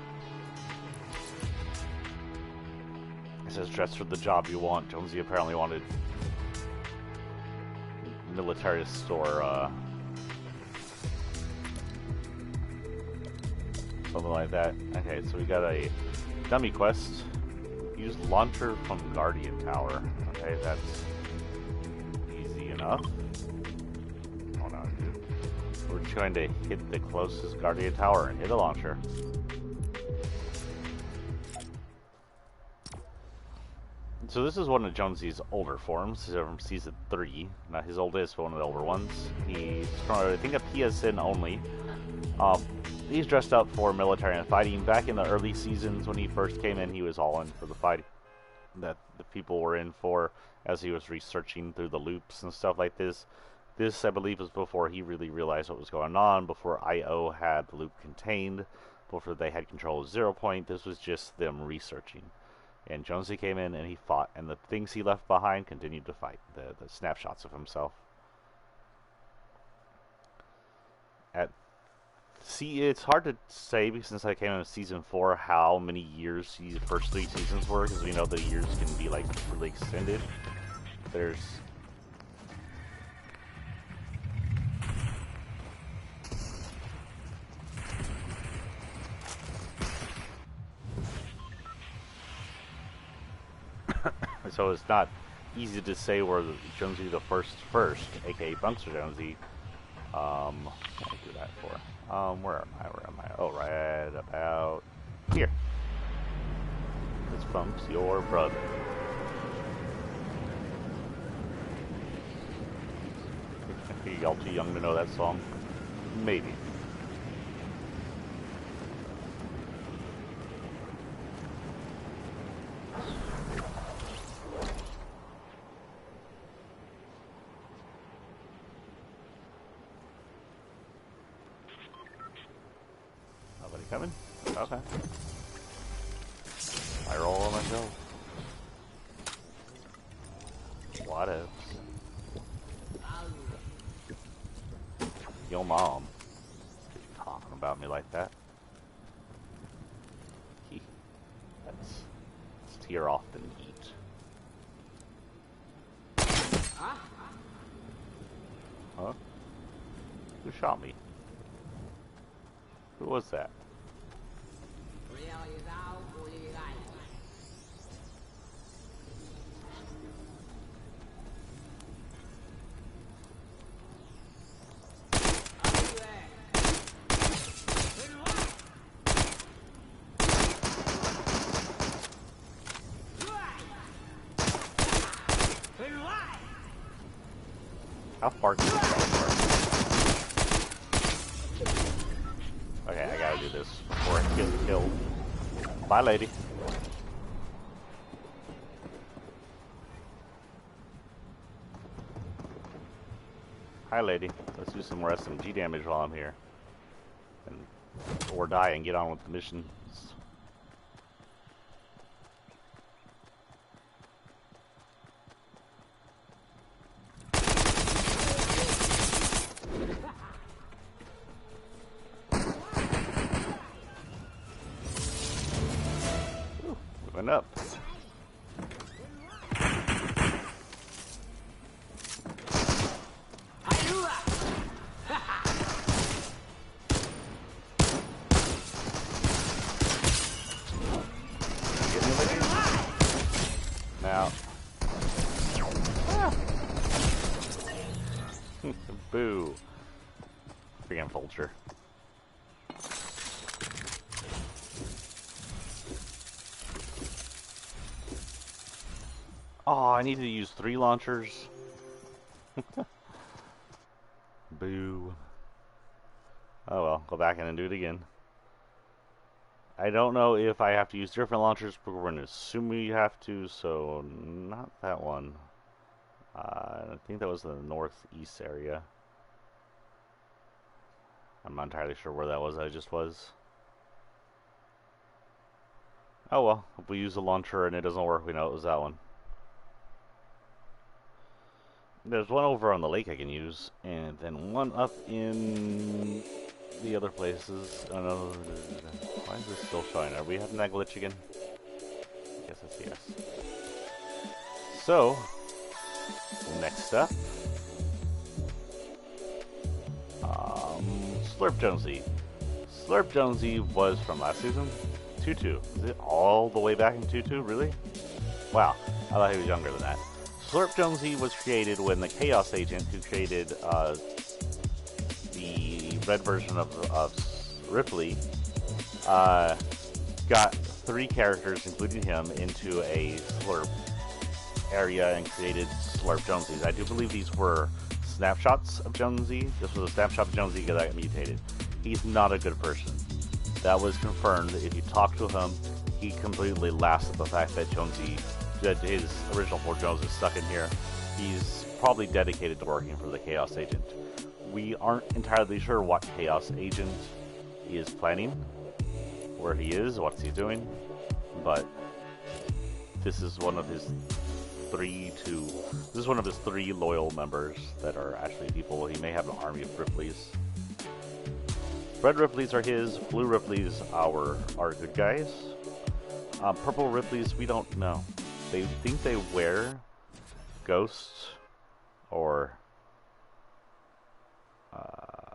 says dress for the job you want. Jonesy apparently wanted militarist or something like that. Okay, so we got a dummy quest. Use launcher from Guardian Tower. Okay, that's easy enough. Hold on, dude. We're just going to hit the closest Guardian Tower and hit a launcher. So this is one of Jonesy's older forms. He's from season 3. Not his oldest, but one of the older ones. He's from, I think, a PSN only. He's dressed up for military and fighting. Back in the early seasons when he first came in, he was all in for the fighting that the people were in for as he was researching through the loops and stuff like this. This, I believe, was before he really realized what was going on, before IO had the loop contained, before they had control of 0 Point. This was just them researching. And Jonesy came in and he fought, and the things he left behind continued to fight. The snapshots of himself. See, it's hard to say since I came in season 4 how many years the first 3 seasons were, because we know the years can be like really extended. There's so it's not easy to say where Jonesy the first, aka Bunkster Jonesy. What can I do that for? Where am I? Oh, right about here. This Bunk's your brother. Y'all too young to know that song? Maybe. Coming? Okay. I roll on myself. What else? Yo, mom. Talking about me like that. Let's tear off and eat. Huh? Who shot me? Who was that? How far can you go? Okay, I gotta do this before I get killed. Bye, lady. Hi, lady. Let's do some more SMG damage while I'm here. Or die and get on with the mission. Moving up. Now. Boo. Freaking vulture. Oh, I need to use 3 launchers. Boo. Oh well, go back in and do it again. I don't know if I have to use different launchers, but we're going to assume we have to, so not that one. I think that was the northeast area. I'm not entirely sure where that was, I just was. Oh well, if we use a launcher and it doesn't work, we know it was that one. There's one over on the lake I can use, and then one up in the other places. Oh no, why is this still showing? Are we having that glitch again? Okay, Yes, yes, yes. So, next up, Slurp Jonesy. Slurp Jonesy was from last season, 2-2. Is it all the way back in 2-2? Really? Wow, I thought he was younger than that. Slurp Jonesy was created when the Chaos Agent, who created the red version of Ripley, got 3 characters, including him, into a Slurp area and created Slurp Jonesy. I do believe these were snapshots of Jonesy. This was a snapshot of Jonesy that got mutated. He's not a good person. That was confirmed. If you talk to him, he completely laughs at the fact that his original form Jones is stuck in here. He's probably dedicated to working for the Chaos Agent. We aren't entirely sure what Chaos Agent is planning, where he is, what he's doing, but this is one of his 3 loyal members that are actually people. He may have an army of Ripleys. Red Ripleys are his, blue Ripleys are good guys. Purple Ripleys, we don't know. They think they wear Ghost or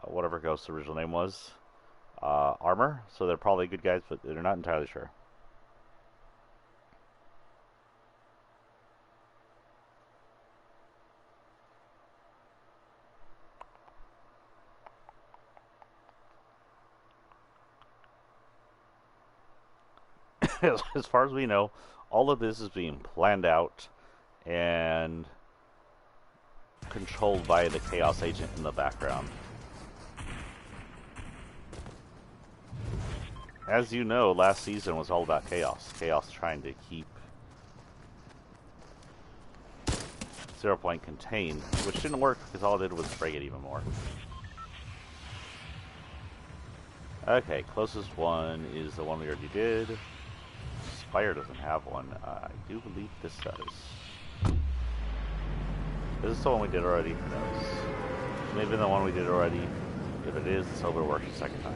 whatever Ghost's original name was, armor, so they're probably good guys, but they're not entirely sure. As far as we know, all of this is being planned out and controlled by the Chaos Agent in the background. As you know, last season was all about Chaos. Chaos trying to keep 0 Point contained, which didn't work because all it did was break it even more. Okay, closest one is the one we already did. Spire doesn't have one. I do believe this does. This is the one we did already. Who knows? Maybe the one we did already. If it is, let's hope it works the second time.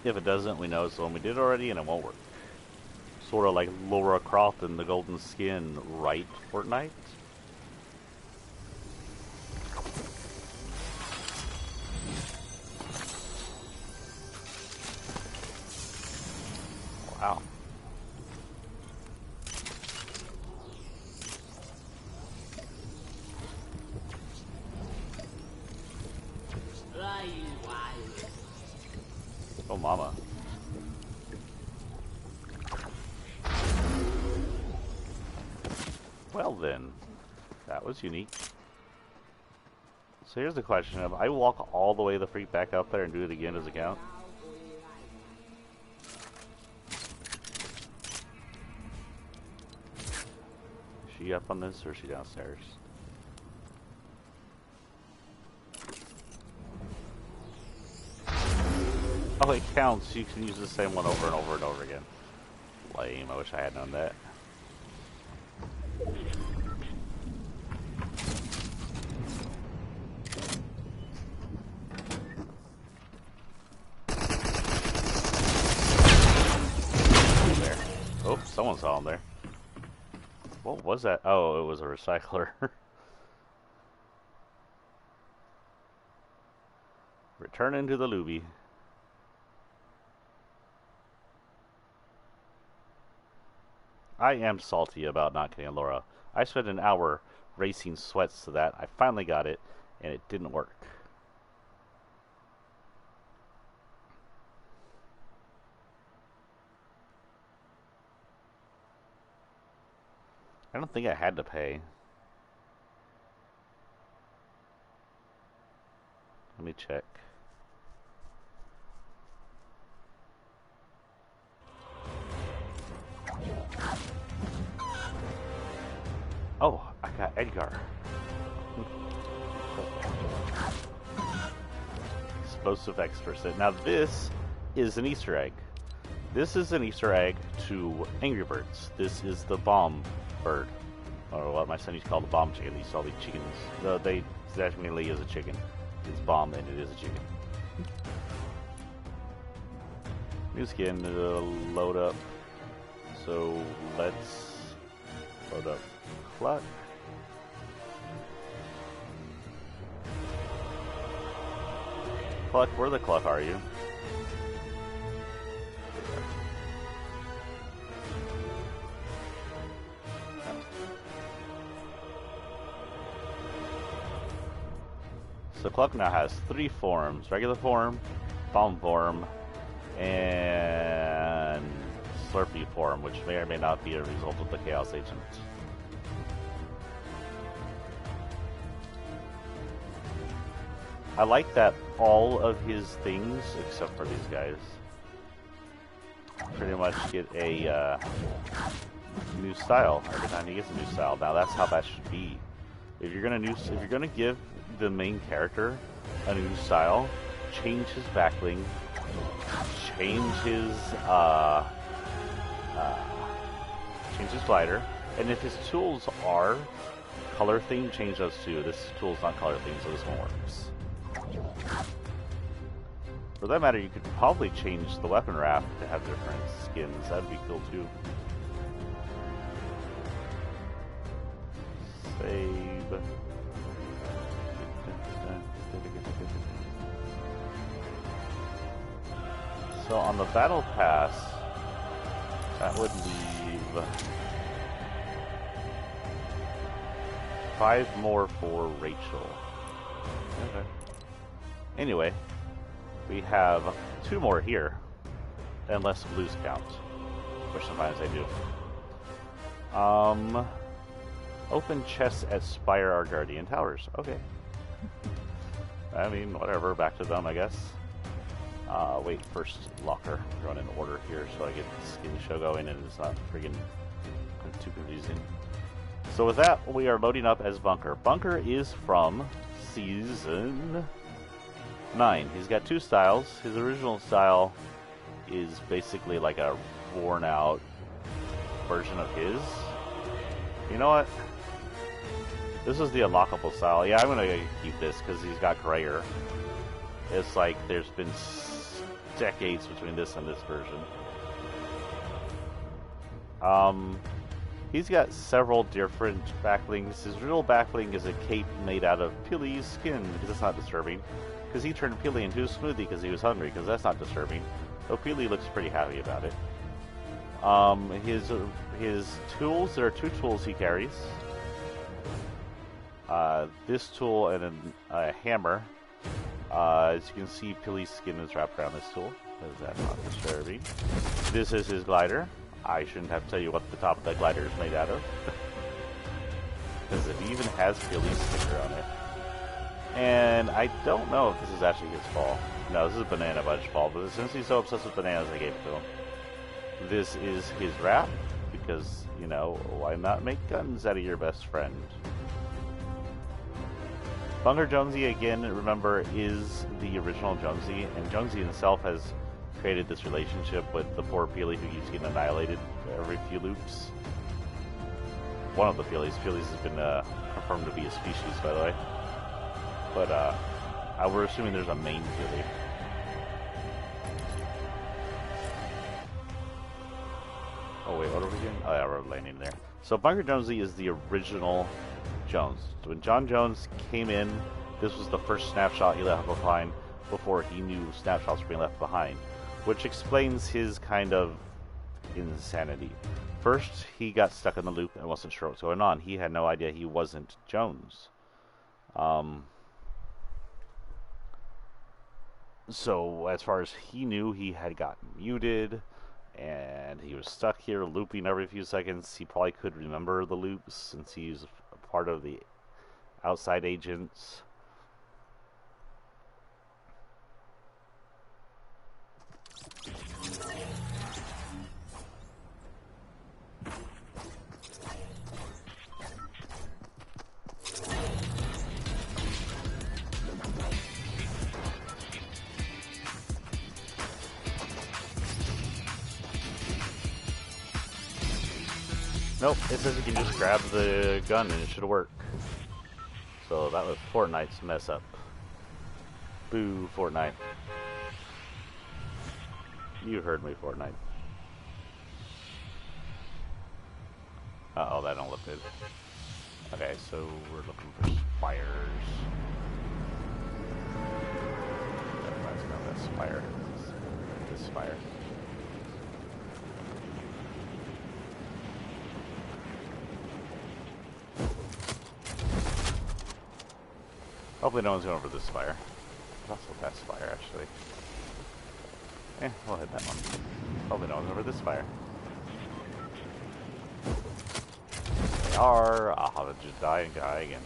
If it doesn't, we know it's the one we did already and it won't work. Sort of like Laura Croft in the Golden Skin, right, Fortnite? Wow. Oh, mama. Well then, that was unique. So here's the question: if I walk all the way the freak back up there and do it again, does it count? Is she up on this or is she downstairs? Oh, it counts. You can use the same one over and over and over again. Lame. I wish I had known that. There. Oh, someone saw him there. What was that? Oh, it was a recycler. Return into the looby. I am salty about not getting Laura. I spent an hour racing sweats to that. I finally got it, and it didn't work. I don't think I had to pay. Let me check. Oh, I got Edgar. Explosive expert. Now this is an Easter egg. This is an Easter egg to Angry Birds. This is the bomb bird, or what my son used to call the bomb chicken. These all these chickens. They technically is a chicken. It's bomb and it is a chicken. New skin load up. So let's load up Cluck. Cluck, where the Cluck are you? So Cluck now has 3 forms: regular form, bomb form, and Slurpee form, which may or may not be a result of the Chaos Agent. I like that all of his things, except for these guys, pretty much get a new style every time he gets a new style. Now that's how that should be. If you're gonna give the main character a new style, change his backbling, change his glider, and if his tools are color themed, change those too. This tool's not color themed, so this one works. For that matter, you could probably change the weapon wrap to have different skins. That'd be cool too. Save. So on the battle pass, that would leave 5 more for Rachel. Okay. Anyway, we have 2 more here, unless blues count, which sometimes they do. Open chests at Spire or Guardian Towers. Okay. I mean, whatever, back to them, I guess. Wait, first locker. Run in order here so I get the skin show going and it's not friggin' too confusing. So with that, we are loading up as Bunker. Bunker is from Season 9. He's got 2 styles. His original style is basically like a worn out version of his. You know what? This is the unlockable style. Yeah, I'm gonna keep this because he's got grayer. It's like there's been decades between this and this version. He's got several different backlings. His real backling is a cape made out of Pilly's skin, because that's not disturbing. Because he turned Pilly into a smoothie because he was hungry, because that's not disturbing. So Pilly looks pretty happy about it. His tools, there are 2 tools he carries. This tool and then a hammer. As you can see, Pilly's skin is wrapped around this tool. Is that not disturbing? This is his glider. I shouldn't have to tell you what the top of that glider is made out of. Because it even has Pilly's sticker on it. And I don't know if this is actually his fall. No, this is Banana Budge's fall, but since he's so obsessed with bananas, I gave it to him. This is his wrap, because, you know, why not make guns out of your best friend? Bunker Jonesy, again, remember, is the original Jonesy, and Jonesy himself has created this relationship with the poor Peely who keeps getting annihilated every few loops. One of the Peelys. Peely's has been confirmed to be a species, by the way. But we're assuming there's a main Peely. Oh wait, what are we doing? Oh yeah, we're landing there. So Bunker Jonesy is the original Jones. When John Jones came in, this was the first snapshot he left behind before he knew snapshots were being left behind, which explains his kind of insanity. First, he got stuck in the loop and wasn't sure what was going on. He had no idea he wasn't Jones. So as far as he knew, he had gotten muted, and he was stuck here looping every few seconds. He probably could remember the loops since he's a part of the outside agents. Nope, it says you can just grab the gun and it should work. So that was Fortnite's mess up. Boo, Fortnite. You heard me, Fortnite. Uh-oh, that don't look good. Okay, so we're looking for spires. That's not that spire. This spire. Hopefully no one's going over this spire. That's also that spire, actually. We'll hit that one. Hopefully no one's over this spire. They are. I'll have to just die and die again.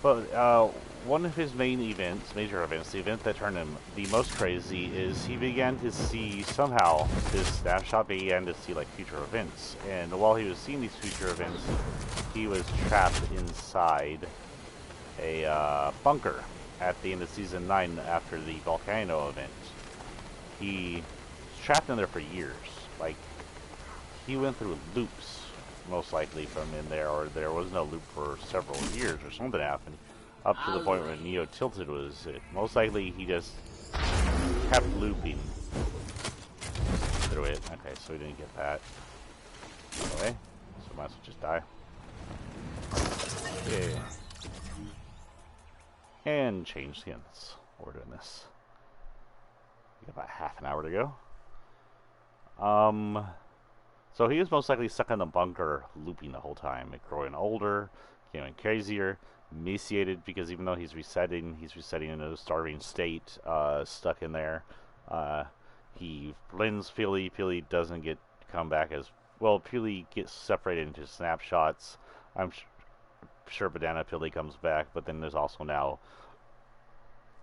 But one of his main events, major events, the event that turned him the most crazy is he began to see, somehow, his snapshot began to see like future events. And while he was seeing these future events, he was trapped inside a bunker at the end of Season 9 after the volcano event. He was trapped in there for years. Like, he went through loops, most likely, from in there, or there was no loop for several years, or something happened, up to the point where Neo Tilted was it. Most likely, he just kept looping through it. Okay, so we didn't get that. Okay, so might as well just die. Yeah. And change skins. We're doing this. We got about half an hour to go. So he was most likely stuck in the bunker, looping the whole time, growing older, getting crazier, emaciated, because even though he's resetting in a starving state, stuck in there. He blends Philly. Philly doesn't come back as well. Philly gets separated into snapshots. I'm sure Banana Philly comes back, but then there's also now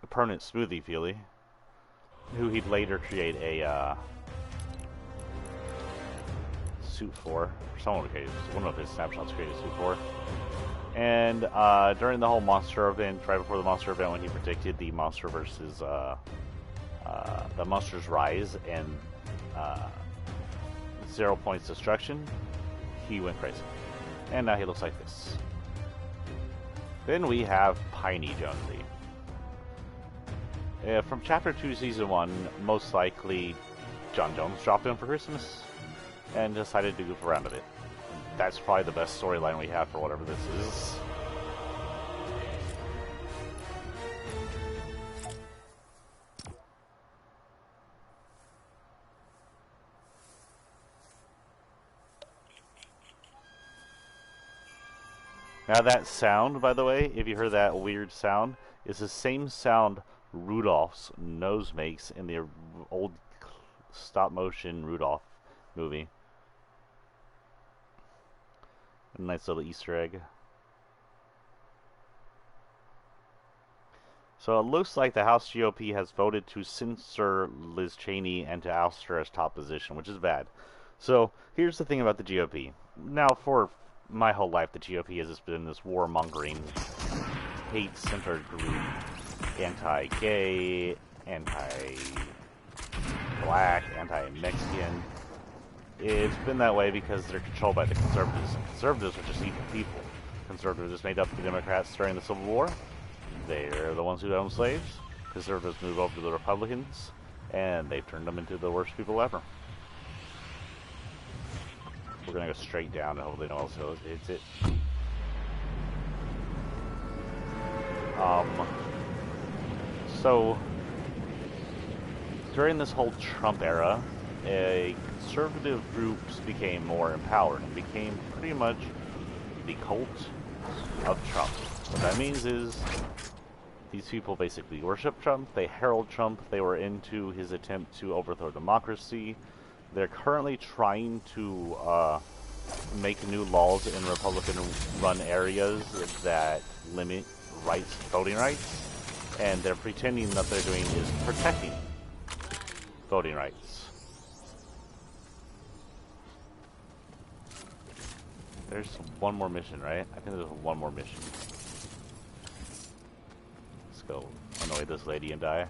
a permanent Smoothie Philly, who he'd later create a suit for. Someone created one of his snapshots created a suit for. And during the whole monster event, right before the monster event, when he predicted the monster versus the monster's rise and 0 points destruction, he went crazy. And now he looks like this. Then we have Piney Jonesy. From Chapter 2, Season 1, most likely John Jones dropped in for Christmas and decided to goof around a bit. That's probably the best storyline we have for whatever this is. Now that sound, by the way, if you heard that weird sound, is the same sound Rudolph's nose makes in the old stop-motion Rudolph movie. A nice little Easter egg. So it looks like the House GOP has voted to censor Liz Cheney and to oust her as top position, which is bad. So here's the thing about the GOP. Now, for my whole life, the GOP has just been this warmongering, hate-centered group. Anti-gay, anti-black, anti-Mexican. It's been that way because they're controlled by the conservatives. And conservatives are just evil people. Conservatives just made up the Democrats during the Civil War. They're the ones who own slaves. Conservatives move over to the Republicans, and they've turned them into the worst people ever. We're gonna go straight down and hopefully no one else knows it's it. So, during this whole Trump era, conservative groups became more empowered and became pretty much the cult of Trump. What that means is these people basically worship Trump, they herald Trump, they were into his attempt to overthrow democracy. They're currently trying to make new laws in Republican-run areas that limit voting rights. And they're pretending that they're doing is protecting voting rights. There's one more mission, right? I think there's one more mission. Let's go annoy this lady and die.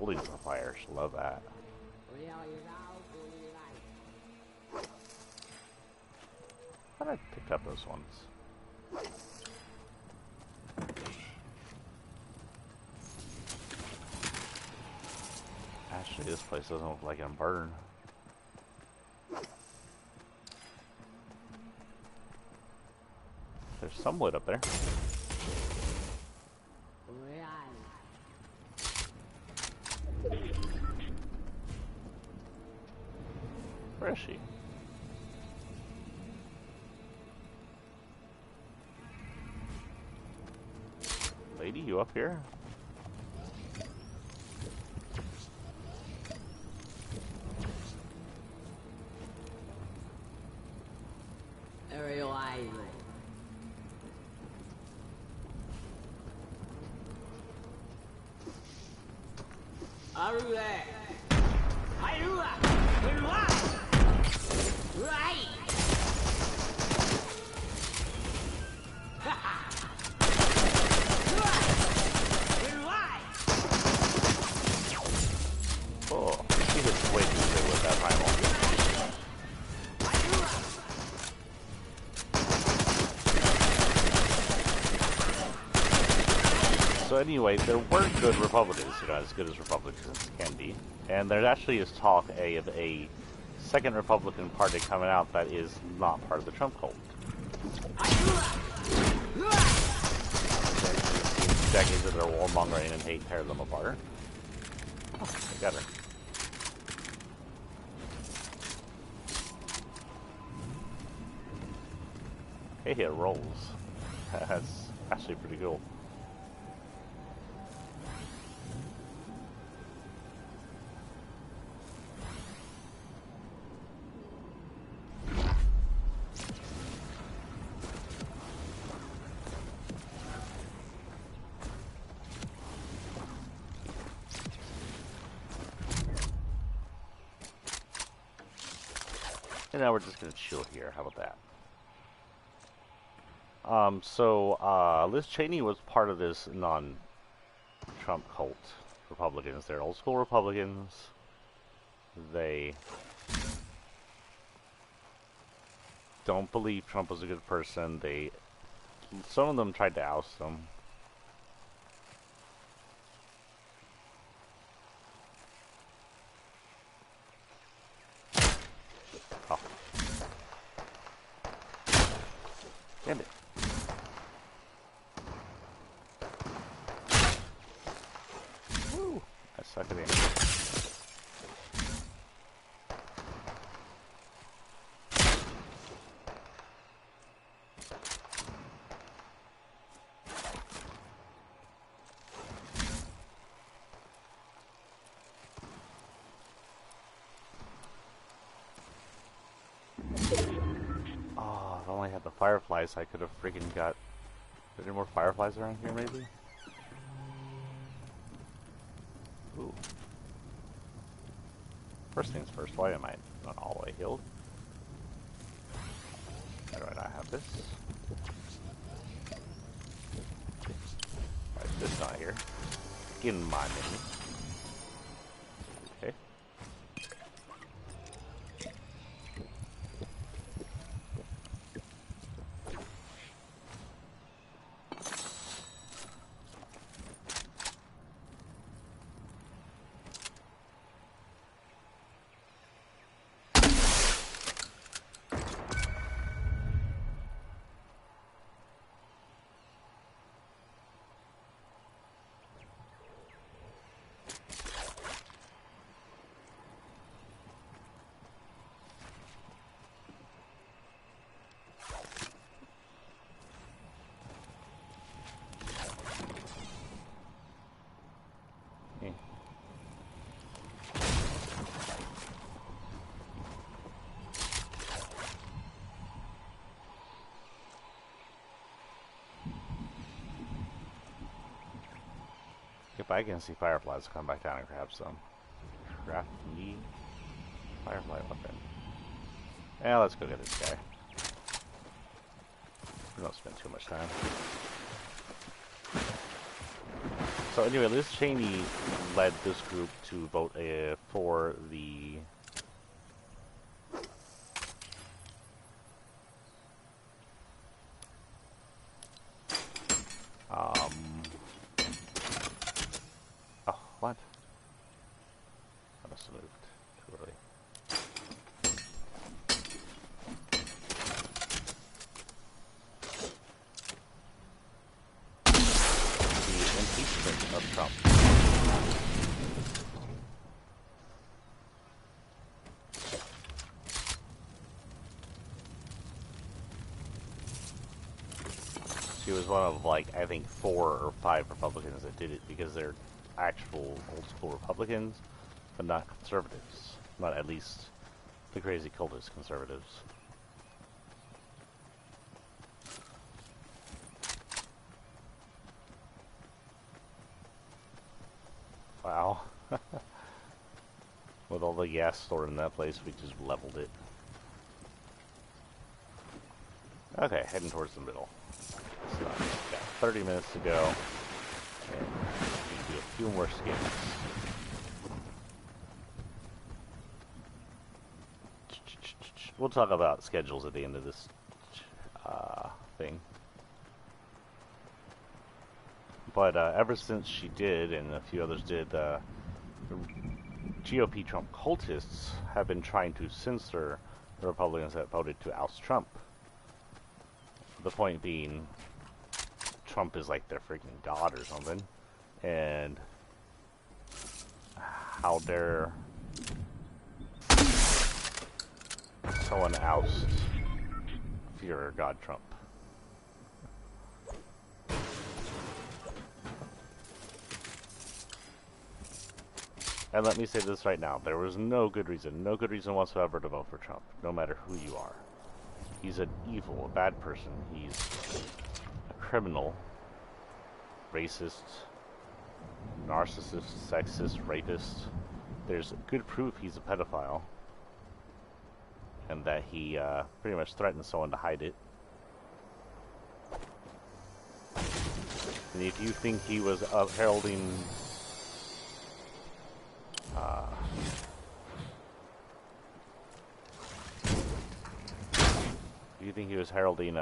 buildings on fire. Love that. How did I pick up those ones? Actually, this place doesn't look like it'll burn. There's some wood up there. Where is she? Lady, you up here? Aerial island. Arula. Arula. Arula. Right. Oh, she was way too good with that primal. So anyway, there were good Republicans, you know, as good as Republicans can be. And there actually is talk of a second Republican party coming out that is not part of the Trump cult. Decades of their warmongering and hate tear them apart. Oh, I got her. Hey, it rolls. That's actually pretty cool. And now we're just gonna chill here. How about that? Liz Cheney was part of this non-Trump cult Republicans. They're old school Republicans. They don't believe Trump was a good person. Some of them tried to oust him. Oh. Damn it. Woo! I suck at it. Oh, if I only had the fireflies, I could have freaking got... Are there any more fireflies around here, maybe? Ooh. First things first, why am I not all the way healed? How do I not have this? Why is this not here? In my menu. Okay. If I can see fireflies, I'll come back down and grab some. Craft meat. Firefly weapon. Yeah, let's go get this guy. We don't spend too much time. So anyway, Liz Cheney led this group to vote for the oh, what? I must have moved too early. The impeachment of Trump. She was one of, like, I think 4 or 5 Republicans that did it because they're actual old school Republicans, but not conservatives. Not at least the crazy cultist conservatives. Wow. With all the gas stored in that place, we just leveled it. Okay, heading towards the middle. So, got 30 minutes to go, and we can do a few more skins. We'll talk about schedules at the end of this thing. But ever since she did, and a few others did, the GOP Trump cultists have been trying to censor the Republicans that voted to oust Trump. The point being, Trump is like their freaking god or something, and how dare someone oust Führer God Trump. And let me say this right now, there was no good reason whatsoever to vote for Trump, no matter who you are. He's an evil, a bad person. He's a criminal, racist, narcissist, sexist, rapist. There's good proof he's a pedophile, and that he pretty much threatened someone to hide it. And if you think he was heralding do you think he was heralding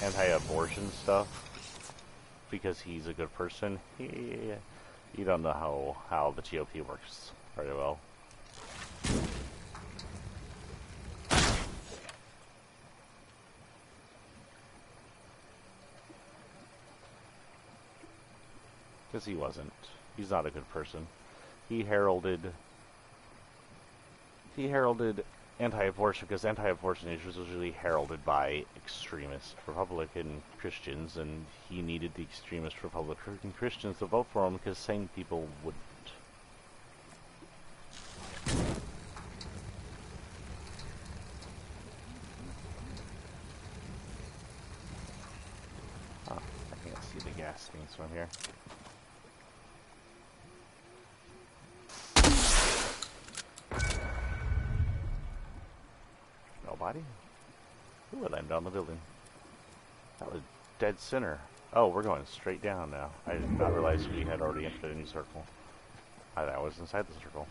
anti-abortion stuff because he's a good person? You don't know how the GOP works very well. Because he wasn't. He's not a good person. He heralded anti-abortion because anti-abortion issues was usually heralded by extremist Republican Christians, and he needed the extremist Republican Christians to vote for him because sane people wouldn't. Oh, I can't see the gas things from here. Nobody? Who would land on the building? That was dead center. Oh, we're going straight down now. I did not realize we had already entered a new circle. I was inside the circle.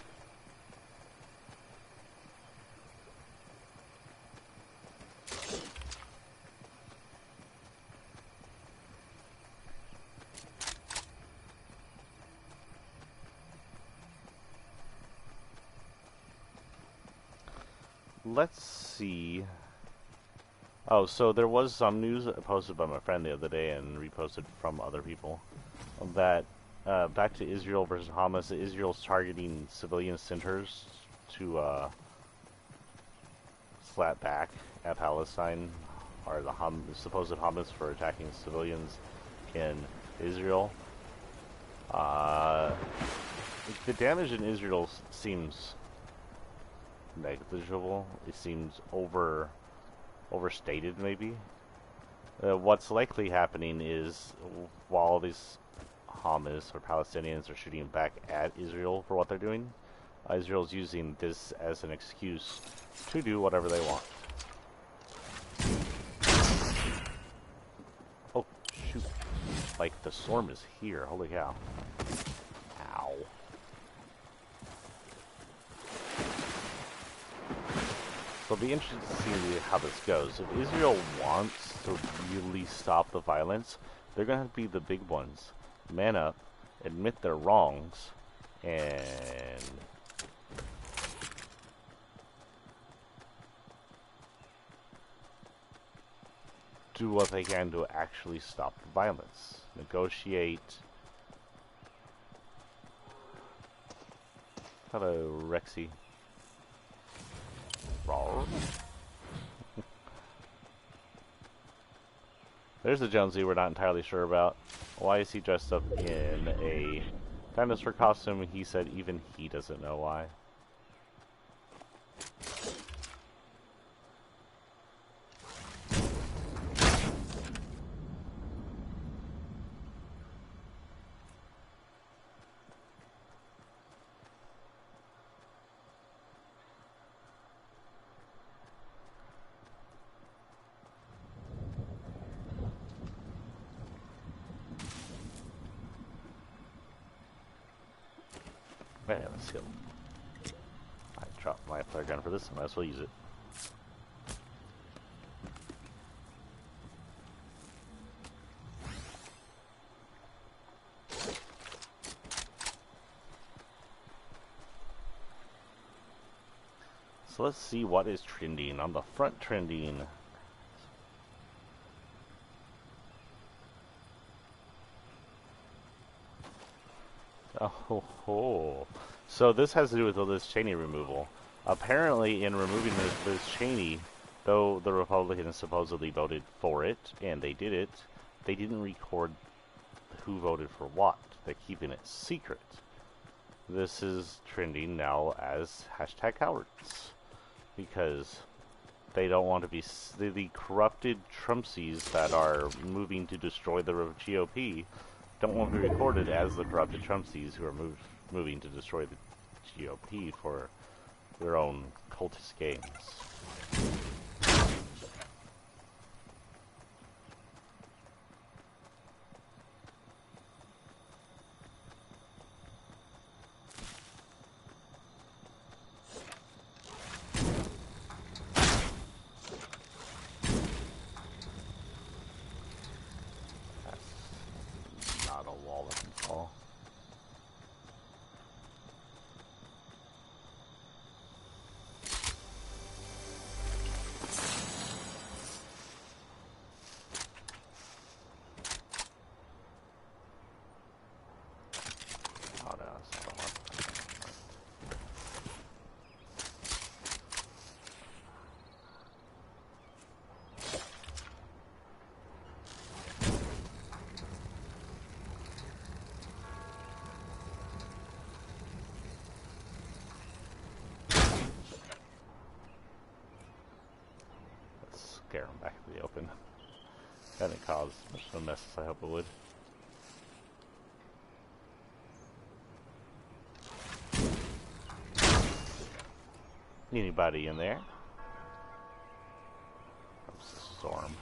Let's see. Oh, so there was some news posted by my friend the other day and reposted from other people that back to Israel versus Hamas, Israel's targeting civilian centers to slap back at Palestine, or the supposed Hamas for attacking civilians in Israel. The damage in Israel seems negligible. It seems overstated, maybe. What's likely happening is while these Hamas or Palestinians are shooting back at Israel for what they're doing, Israel's using this as an excuse to do whatever they want. Oh, shoot. Like, the storm is here. Holy cow. Ow. So it'll be interesting to see how this goes. If Israel wants to really stop the violence, they're going to have to be the big ones. Man up, admit their wrongs, and do what they can to actually stop the violence. Negotiate. Hello, Rexy. Rawr. There's a Jonesy we're not entirely sure about. Why is he dressed up in a dinosaur costume? He said even he doesn't know why. Man, let's go. I dropped my flare gun for this, I might as well use it. So let's see what is trending. On the front trending, oh. So this has to do with the Liz Cheney removal. Apparently, in removing Liz Cheney, though the Republicans supposedly voted for it, and they did it, they didn't record who voted for what. They're keeping it secret. This is trending now as hashtag cowards, because they don't want to be the corrupted Trumpsies that are moving to destroy the GOP. Don't want to be recorded as the corrupted Trumpsies who are moving to destroy the GOP for their own cultist games. That's not a wall I can call. Scare them back to the open. That didn't cause much of a mess as I hope it would. Anybody in there? Storm.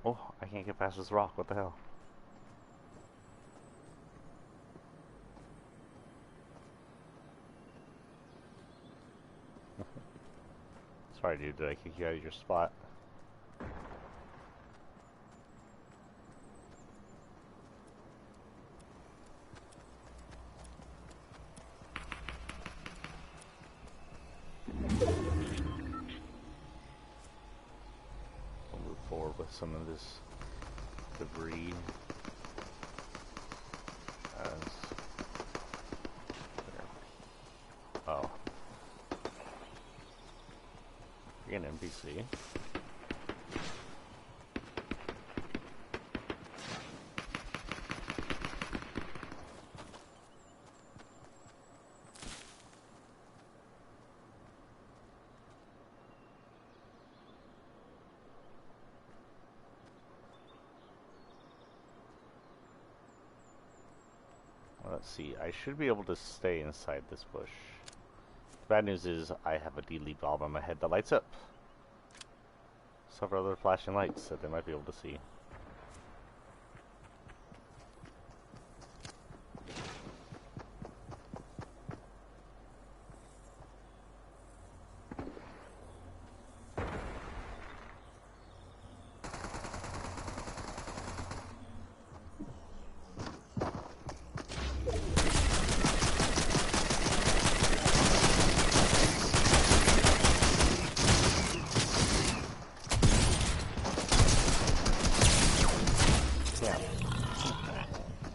Oh, I can't get past this rock. What the hell? Sorry, dude. Did I kick you out of your spot? We'll move forward with some of this debris. Oh. You're an NPC. Let's see, I should be able to stay inside this bush. The bad news is I have a delete valve on my head that lights up. Several other flashing lights that they might be able to see.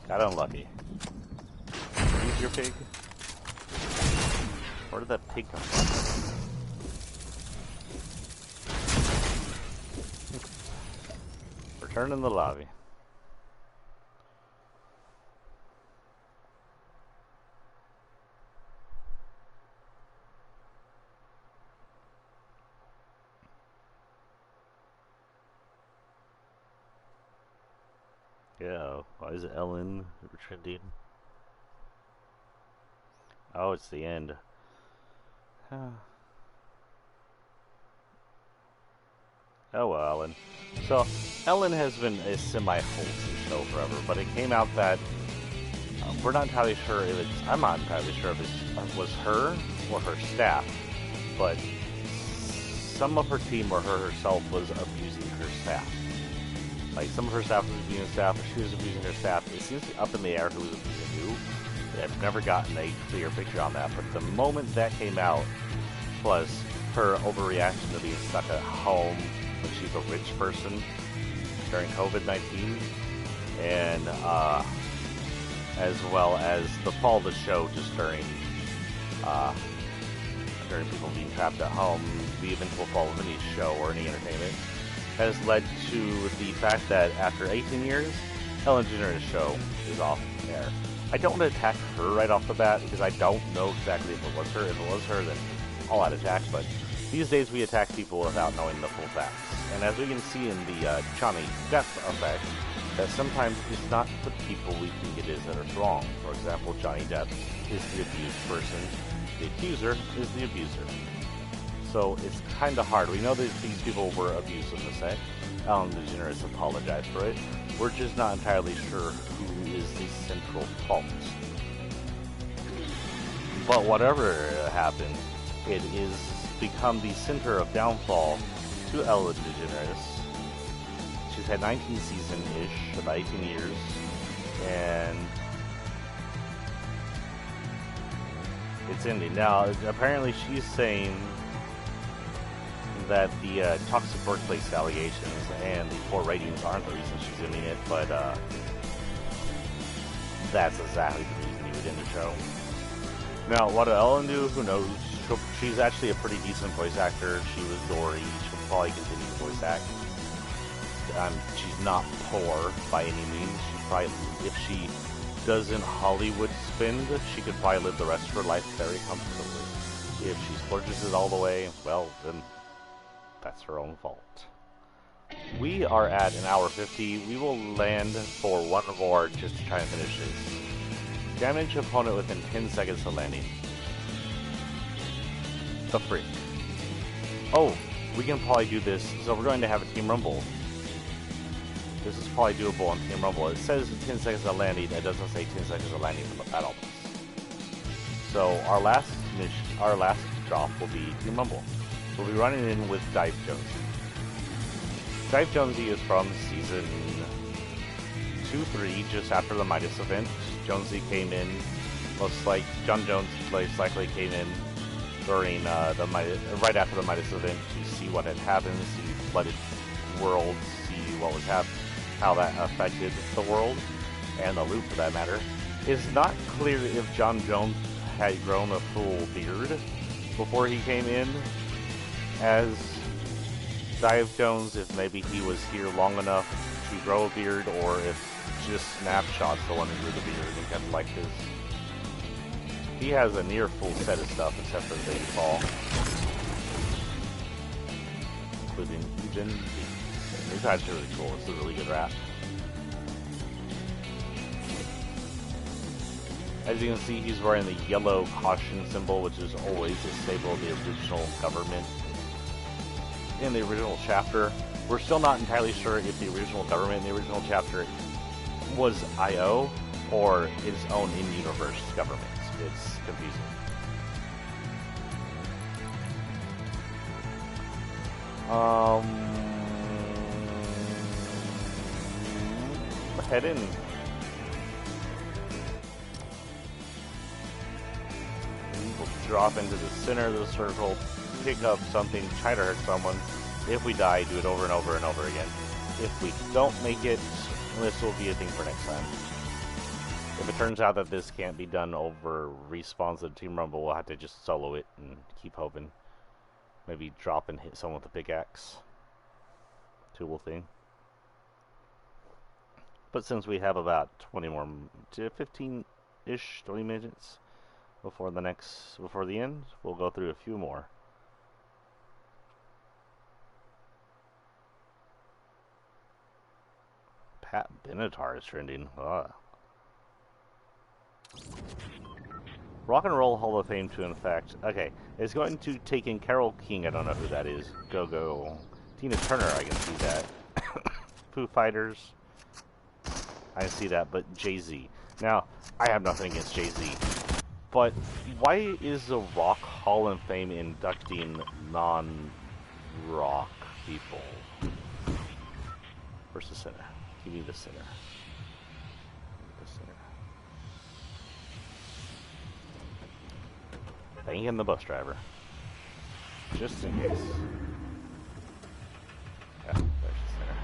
Got unlucky. Use your pig. Where did that pig come from? Return in the lobby. Yeah, why is Ellen trending? Oh, it's the end. Oh well, Ellen. So, Ellen has been a semi-wholesome show forever, but it came out that we're not entirely sure if it's... I'm not entirely sure if it was her or her staff, but some of her team or her herself was abusing her staff. Like, some of her staff was abusing staff, or she was abusing her staff. It seems to be up in the air who was abusing who. I've never gotten a clear picture on that, but the moment that came out, plus her overreaction to being stuck at home when she's a rich person during COVID-19, and as well as the fall of the show just during people being trapped at home, the eventual fall of any show or any entertainment, has led to the fact that after 18 years, Ellen DeGeneres' show is off air. I don't want to attack her right off the bat because I don't know exactly if it was her. If it was her, then all out attack, but these days we attack people without knowing the full facts. And as we can see in the Johnny Depp effect, that sometimes it's not the people we think it is that are wrong. For example, Johnny Depp is the abused person, the accuser is the abuser. So it's kind of hard. We know that these people were abused in the set. Ellen DeGeneres apologized for it. We're just not entirely sure who is the central fault. But whatever happened, it is become the center of downfall to Ellen DeGeneres. She's had 19 season-ish, about 18 years, and it's ending. Now, apparently she's saying that the toxic workplace allegations and the poor ratings aren't the reason she's ending it, but that's exactly the reason you would end the show. Now, what did Ellen do? Who knows? She's actually a pretty decent voice actor. She was Dory. She'll probably continue to voice act. She's not poor by any means. She probably, if she doesn't Hollywood spend, she could probably live the rest of her life very comfortably. If she splurges it all the way, well, then that's her own fault. We are at an hour 50. We will land for one more just to try and finish this. Damage opponent within 10 seconds of landing. The freak. Oh, we can probably do this. So we're going to have a team rumble. This is probably doable on Team Rumble. It says 10 seconds of landing. It doesn't say 10 seconds of landing from the battle. So our last drop will be Team Rumble. we'll be running in with Dive Jonesy. Dive Jonesy is from season 2-3, just after the Midas event. Jonesy came in, John Jones most likely came in during right after the Midas event to see what had happened, see flooded worlds, see what was how that affected the world and the loot for that matter. It's not clear if John Jones had grown a full beard before he came in as Dive Jones, if maybe he was here long enough to grow a beard, or if just Snapshot's the one who grew the beard and kept like his. He has a near full set of stuff except for the baby ball. Including even this guy's really cool. It's a really good rap. As you can see, he's wearing the yellow caution symbol, which is always a staple of the original government. In the original chapter, we're still not entirely sure if the original government in the original chapter was IO or its own in-universe government. It's confusing. Head in. We'll drop into the center of the circle, pick up something, try to hurt someone. If we die, do it over and over and over again. If we don't make it, this will be a thing for next time. If it turns out that this can't be done over respawns of Team Rumble, we'll have to just solo it and keep hoping. Maybe drop and hit someone with a pickaxe. Tool thing. But since we have about 20 more to 15-ish, 20 minutes before the end, we'll go through a few more. Pat Benatar is trending. Ugh. Rock and Roll Hall of Fame to infect. Okay, it's going to take in Carole King. I don't know who that is. Go. Tina Turner, I can see that. Foo Fighters. I can see that, but Jay-Z. Now, I have nothing against Jay-Z. But why is the Rock Hall of Fame inducting non-rock people? Where's the center? Give me the center. Thanking the bus driver. Just in case. Yeah, there's the center.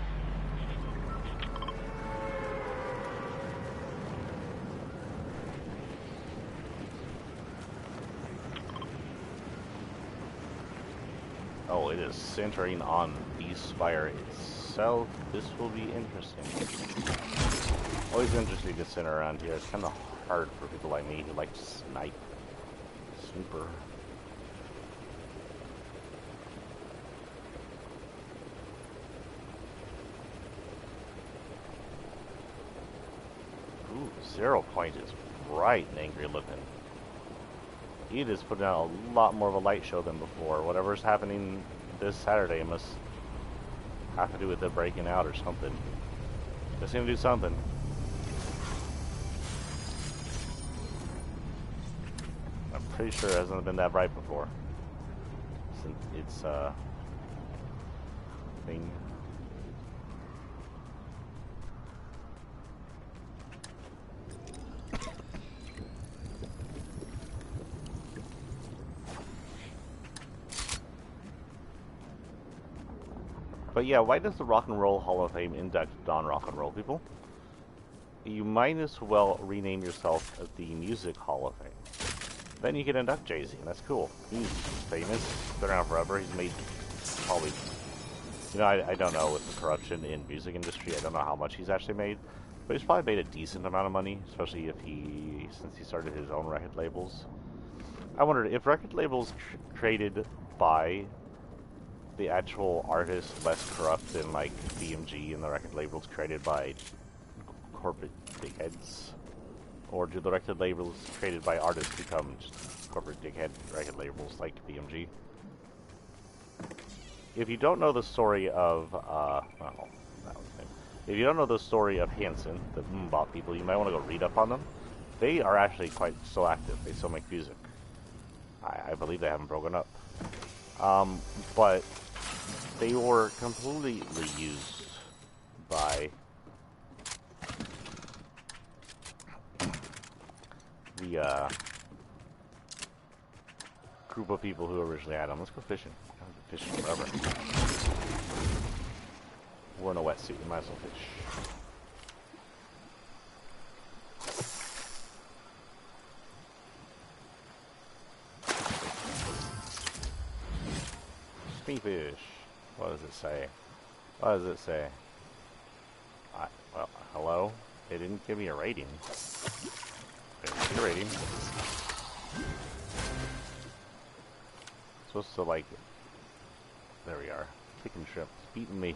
Oh, it is centering on the spire itself. This will be interesting. Always interesting to center around here. It's kind of hard for people like me who like to snipe. Super. Ooh, 0 Point is bright and angry looking. He is putting out a lot more of a light show than before. Whatever's happening this Saturday must have to do with it breaking out or something. Just gonna do something. Pretty sure it hasn't been that bright before. Since it's thing. But yeah, why does the Rock and Roll Hall of Fame induct non-rock and roll people? You might as well rename yourself as the Music Hall of Fame. Then you can induct Jay-Z, and that's cool. He's famous, been around forever. He's made probably, you know, I don't know with the corruption in music industry. I don't know how much he's actually made, but he's probably made a decent amount of money, especially if since he started his own record labels. I wondered if record labels created by the actual artist less corrupt than like BMG and the record labels created by corporate dickheads. Or do the record labels created by artists become just corporate dickhead record labels like BMG? If you don't know the story of, well, that was the name. If you don't know the story of Hanson, the Mbop people, you might want to go read up on them. They are actually quite still active. They still make music. I believe they haven't broken up. But they were completely used by the group of people who originally had them. Let's go fishing. I haven't been fishing forever. We're in a wetsuit. We might as well fish. Fish. What does it say? What does it say? Well, hello? They didn't give me a rating. They didn't give me a rating. Supposed to, like... There we are. Chicken shrimp. It's beating me.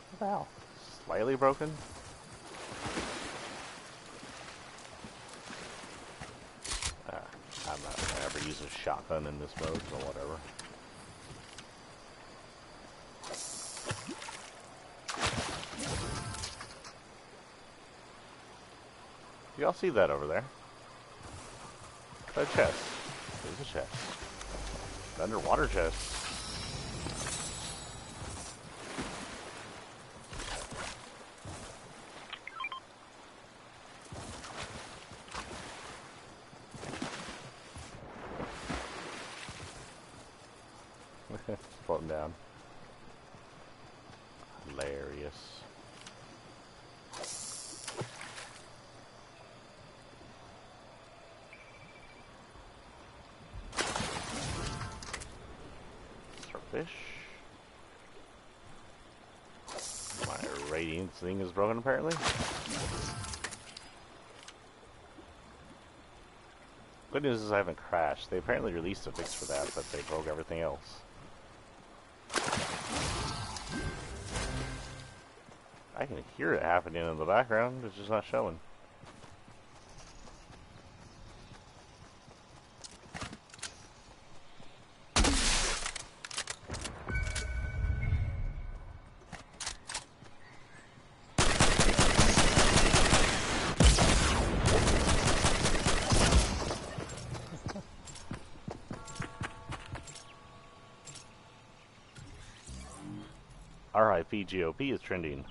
What the hell? Slightly broken? I'm not gonna ever use a shotgun in this mode, so whatever. Y'all see that over there? A chest. There's a chest. An underwater chest. Floating down. Hilarious. Starfish. My radiance thing is broken apparently. Good news is I haven't crashed. They apparently released a fix for that, but they broke everything else. I can hear it happening in the background, it's just not showing. RIP GOP is trending.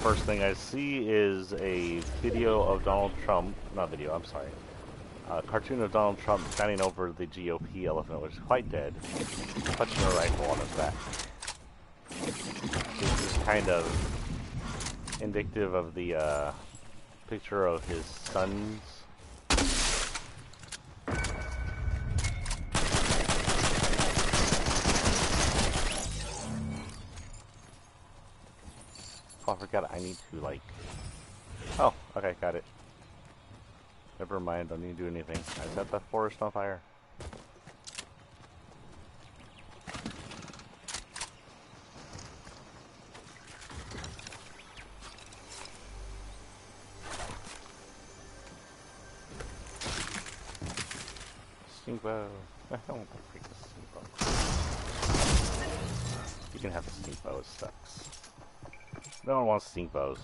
First thing I see is a video of Donald Trump, not video, I'm sorry, a cartoon of Donald Trump standing over the GOP elephant, which is quite dead, clutching a rifle on his back. This is kind of indicative of the picture of his son's Oh, I forgot I need to, like... Oh, okay, got it. Never mind, don't need to do anything. I set the forest on fire. Stink bow. I don't want to break the stink bow. You can have the stink bow, it sucks. No one wants stink bows.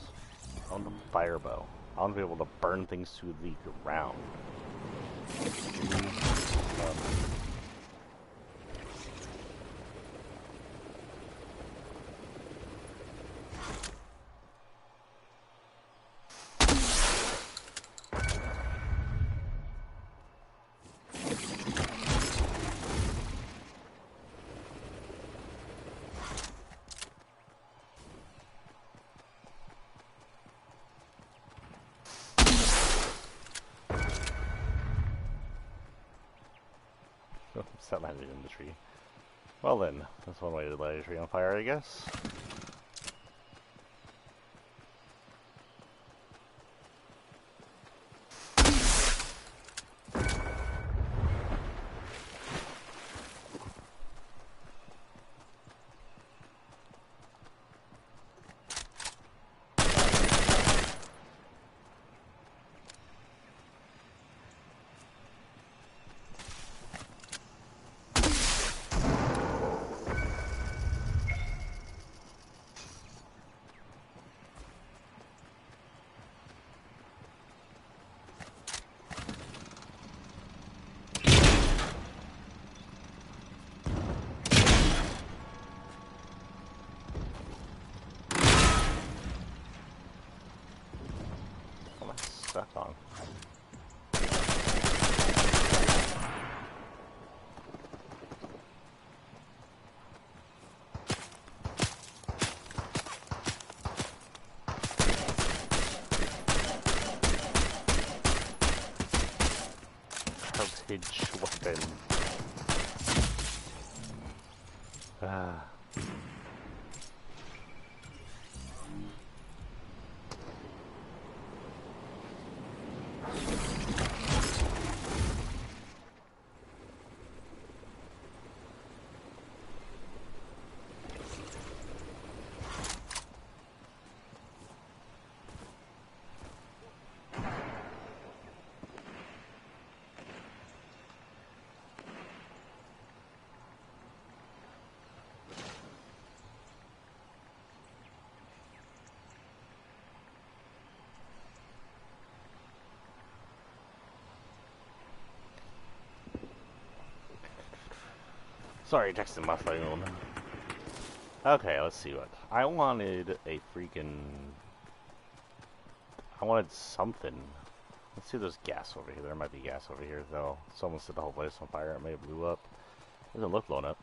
I want the fire bow. I want to be able to burn things to the ground. That landed in the tree. Well then, that's one way to light a tree on fire, I guess. vintage weapon. Ah. Sorry, texting my phone. Okay, let's see what. I wanted a freaking... I wanted something. Let's see if there's gas over here. There might be gas over here, though. Someone set the whole place on fire. It may have blew up. It doesn't look blown up.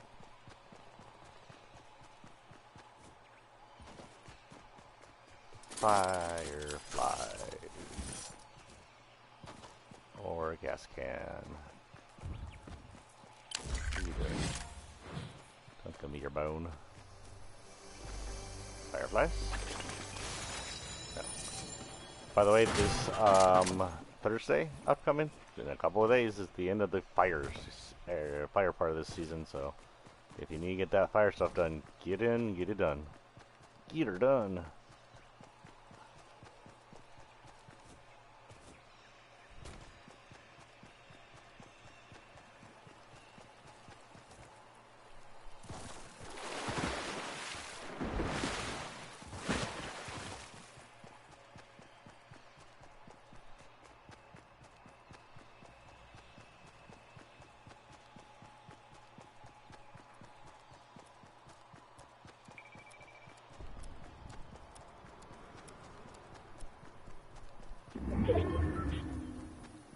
Fireflies. Or a gas can. Either. Don't give me your bone. Fireflies? No. By the way, this Thursday upcoming, in a couple of days, is the end of the fire part of this season, so if you need to get that fire stuff done, get in, get it done. Get her done.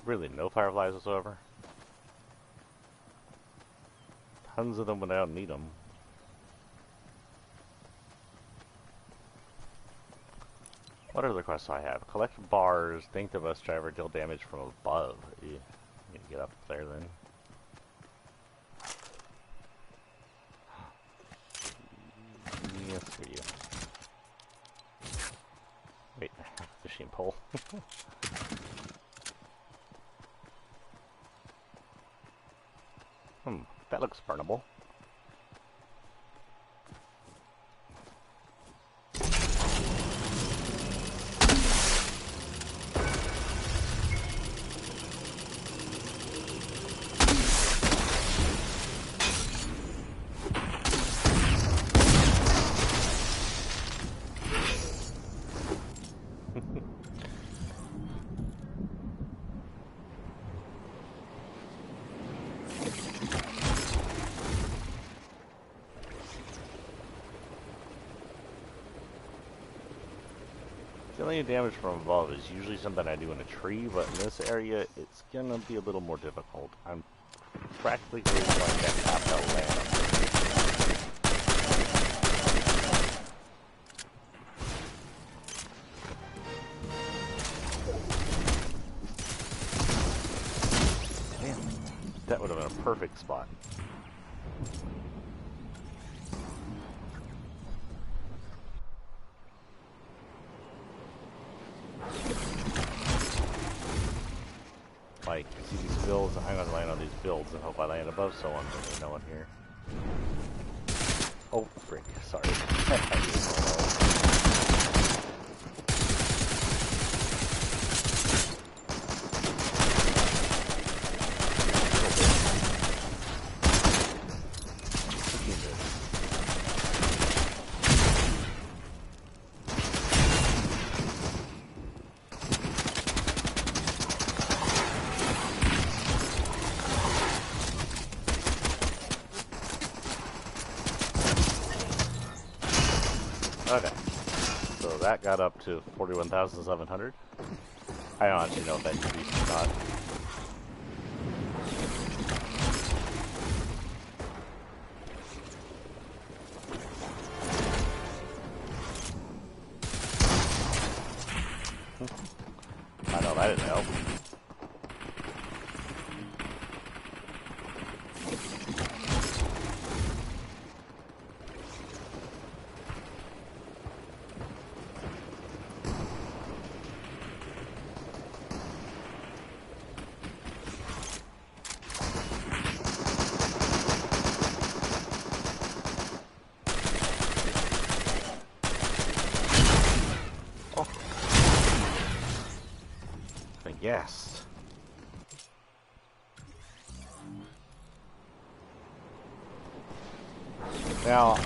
Really, no fireflies whatsoever. Tons of them when I don't need them. What other quests do I have? Collect bars, thank the bus driver, deal damage from above. You need to get up there then. Yes, for you. Wait, fishing pole. That looks burnable. Dealing damage from above is usually something I do in a tree, but in this area, it's gonna be a little more difficult. I'm practically going to have to land up there. Man, that would have been a perfect spot. Like, see these builds? I'm gonna land on these builds and hope I land above someone. There's no one here. Oh, frick. Sorry. Okay, so that got up to 41,700. I don't actually know if that increased or not. I know that didn't help. gas. Now,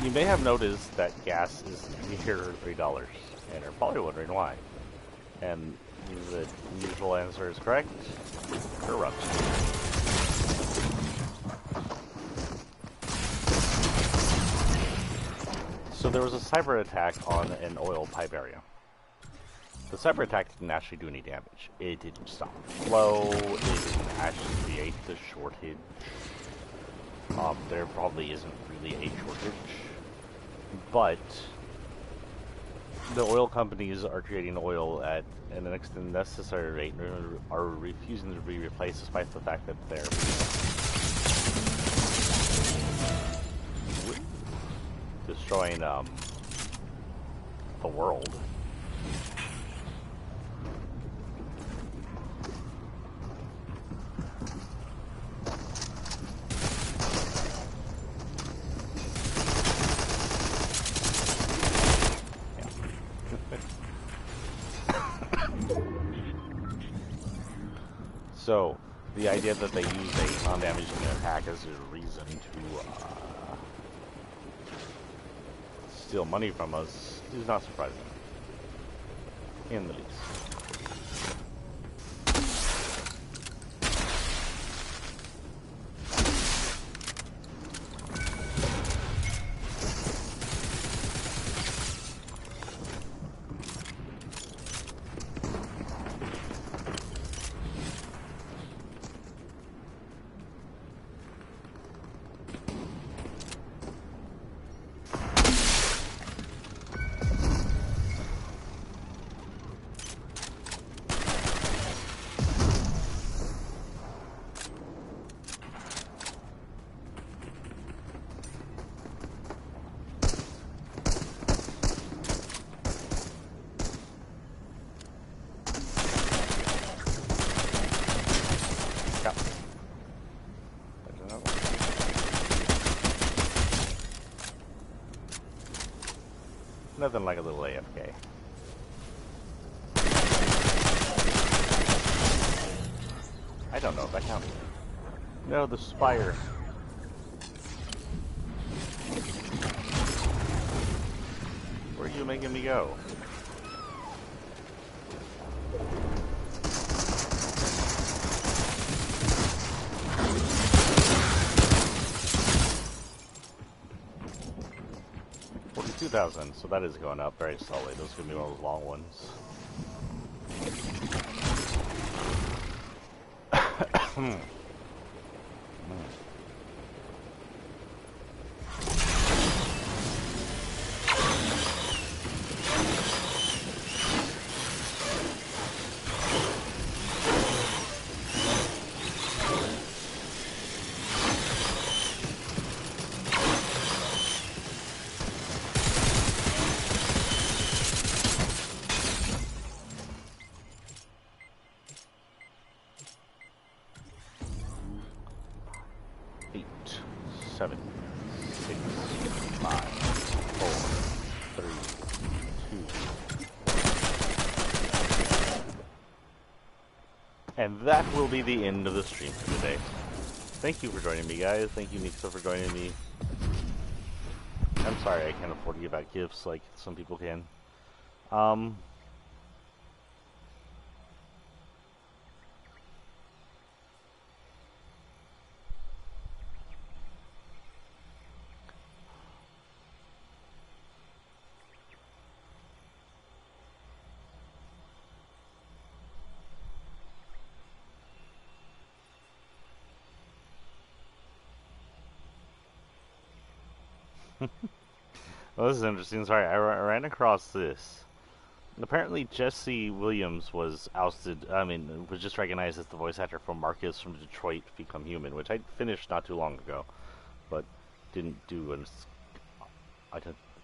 you may have noticed that gas is near $3, and you're probably wondering why. And the usual answer is correct. Corruption. So there was a cyber attack on an oil pipe area. The cyber attack didn't actually do any damage. It didn't stop flow. It didn't actually create the shortage. There probably isn't really a shortage. But the oil companies are creating oil at an unnecessary rate and are refusing to be replaced despite the fact that they're destroying the world. So, the idea that they use a non-damaging attack as a reason to steal money from us is not surprising, in the least. Nothing like a little AFK. I don't know if that counts. No, the spire. Where are you making me go? $42,000, so that is going up very slowly. Those are going to be one of those long ones. And that will be the end of the stream for today. Thank you for joining me, guys. Thank you, Nixa, for joining me. I'm sorry I can't afford to give out gifts like some people can. Well, this is interesting. Sorry, I ran across this. Apparently, Jesse Williams was ousted. Was just recognized as the voice actor for Marcus from Detroit Become Human, which I finished not too long ago, but didn't do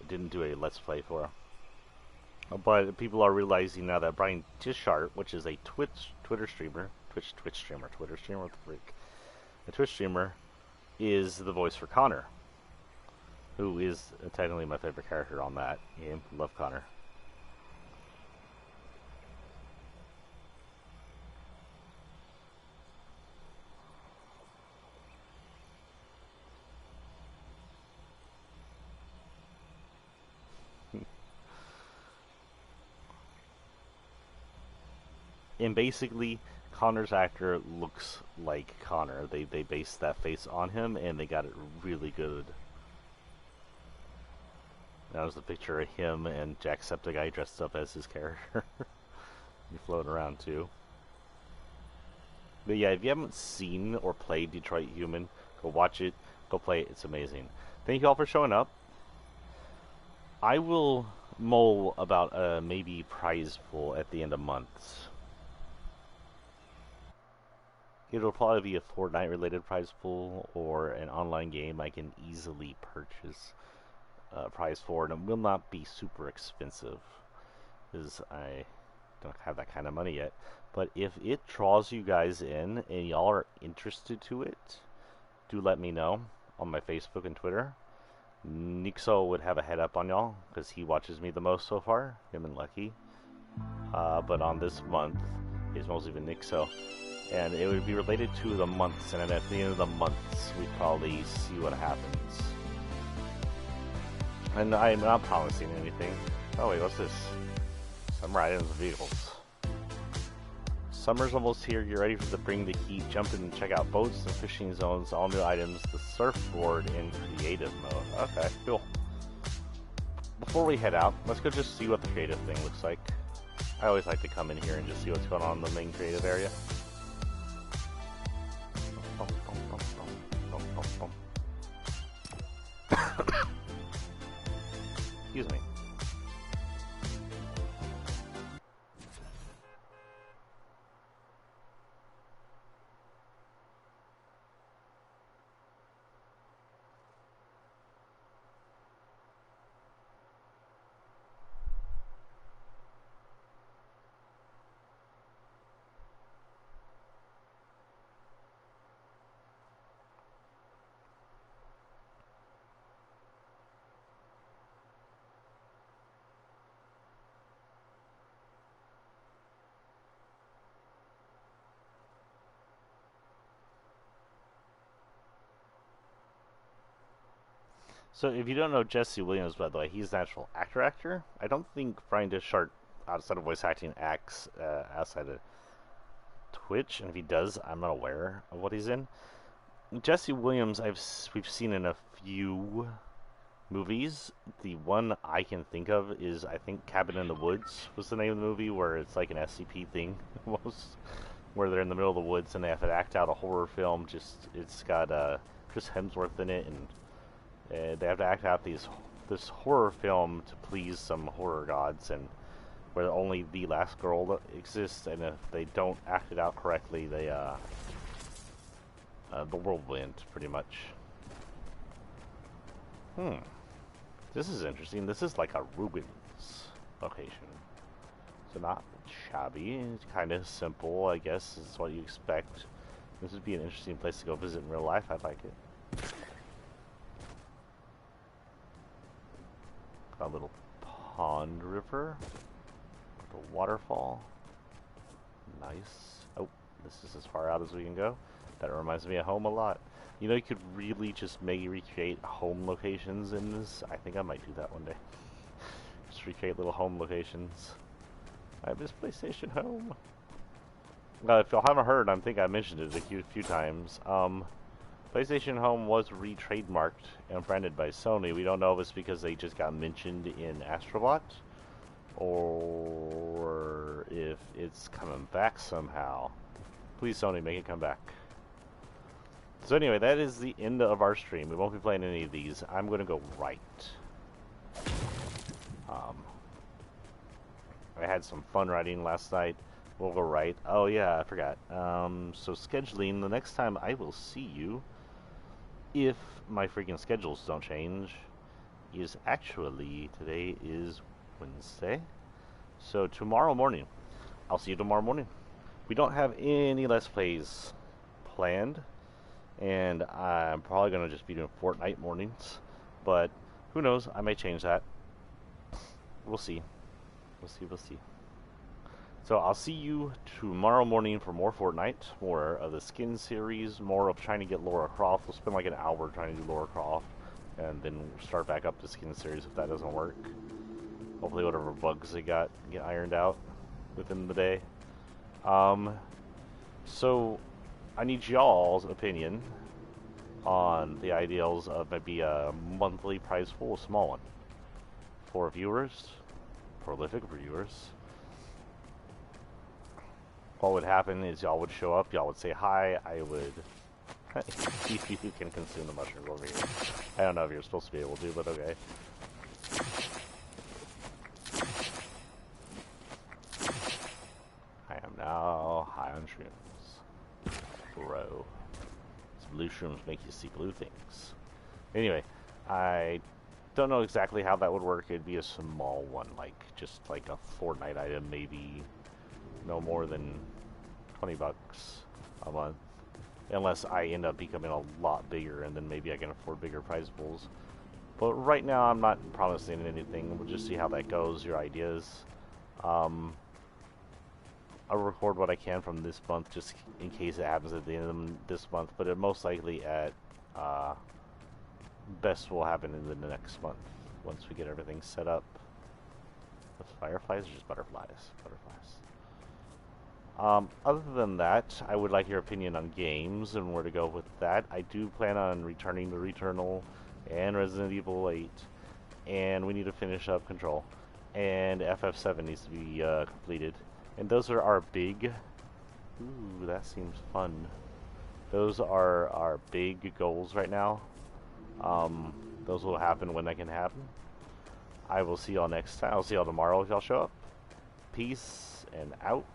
didn't do a Let's Play for. But people are realizing now that Brian Tishart, which is a Twitter streamer, what the freak, a Twitch streamer, is the voice for Connor, who is technically my favorite character on that game. Love Connor. And basically, Connor's actor looks like Connor. They based that face on him, and they got it really good. That was the picture of him and Jacksepticeye dressed up as his character. He's floating around too. But yeah, if you haven't seen or played Detroit Human, go watch it. Go play it. It's amazing. Thank you all for showing up. I will mull about a maybe prize pool at the end of months. It'll probably be a Fortnite related prize pool or an online game I can easily purchase a prize for, and it will not be super expensive because I don't have that kind of money yet. But if it draws you guys in and y'all are interested to it, do let me know on my Facebook and Twitter. Nixo would have a head up on y'all because he watches me the most so far, him and Lucky. But on this month, it's mostly been Nixo. And it would be related to the months, and at the end of the months, we'd probably see what happens. And I'm not promising anything. Oh wait, what's this? Summer items and vehicles. Summer's almost here. Get ready for the bring the heat. Jump in and check out boats and fishing zones, all new items, the surfboard in creative mode. Okay, cool. Before we head out, let's go just see what the creative thing looks like. I always like to come in here and just see what's going on in the main creative area. Excuse me. So if you don't know Jesse Williams, by the way, he's an actual actor. I don't think Brian Dishart, outside of voice acting, acts outside of Twitch, and if he does, I'm not aware of what he's in. Jesse Williams, we've seen in a few movies. The one I can think of is, I think, Cabin in the Woods was the name of the movie, where it's like an SCP thing, almost, where they're in the middle of the woods and they have to act out a horror film. It's got Chris Hemsworth in it, and they have to act out this horror film to please some horror gods, and where only the last girl exists, and if they don't act it out correctly, they the world will end, pretty much. This is interesting. This is like a Rubens location, so not shabby. It's kind of simple, I guess. Is what you expect. This would be an interesting place to go visit in real life. I'd like it. A little pond river, a waterfall. Nice. Oh, this is as far out as we can go. That reminds me of home a lot. You know, you could really just maybe recreate home locations in this. I think I might do that one day. Just recreate little home locations. I have this PlayStation Home. If y'all haven't heard, I think I mentioned it a few times. PlayStation Home was re-trademarked and branded by Sony. We don't know if it's because they just got mentioned in Astrobot, or if it's coming back somehow. Please, Sony, make it come back. So anyway, that is the end of our stream. We won't be playing any of these. I'm going to go right. I had some fun writing last night. We'll go right. Oh yeah, I forgot. So scheduling, the next time I will see you, if my freaking schedules don't change, is actually, today is Wednesday. So tomorrow morning. I'll see you tomorrow morning. We don't have any Let's Plays planned, and I'm probably going to just be doing Fortnite mornings, but who knows, I may change that. We'll see. We'll see. So I'll see you tomorrow morning for more Fortnite, more of the skin series, more of trying to get Lara Croft. We'll spend like an hour trying to do Lara Croft, and then start back up the skin series if that doesn't work. Hopefully whatever bugs they got get ironed out within the day. Um, so I need y'all's opinion on the ideals of maybe a monthly prize pool, a small one, for viewers, prolific viewers. What would happen is y'all would show up, y'all would say hi, I would... You can consume the mushrooms over here. I don't know if you're supposed to be able to, but okay. I am now high on shrooms. Bro. Some blue shrooms make you see blue things. Anyway, I don't know exactly how that would work. It'd be a small one, like just like a Fortnite item, maybe no more than 20 bucks a month. Unless I end up becoming a lot bigger, and then maybe I can afford bigger prize pools. But right now, I'm not promising anything. We'll just see how that goes, your ideas. I'll record what I can from this month, just in case it happens at the end of this month. But it most likely at best will happen in the next month, once we get everything set up. With fireflies or just butterflies? Butterflies. Other than that, I would like your opinion on games and where to go with that. I do plan on returning to Returnal and Resident Evil 8, and we need to finish up Control, and FF7 needs to be completed. And those are our big... Ooh, that seems fun. Those are our big goals right now. Those will happen when they can happen. I will see y'all next time. I'll see y'all tomorrow if y'all show up. Peace and out.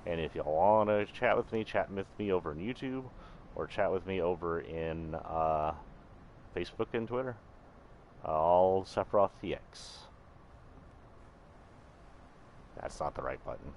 And if y'all want to chat with me over in YouTube, or chat with me over in Facebook and Twitter. All Sephiroth TX. That's not the right button.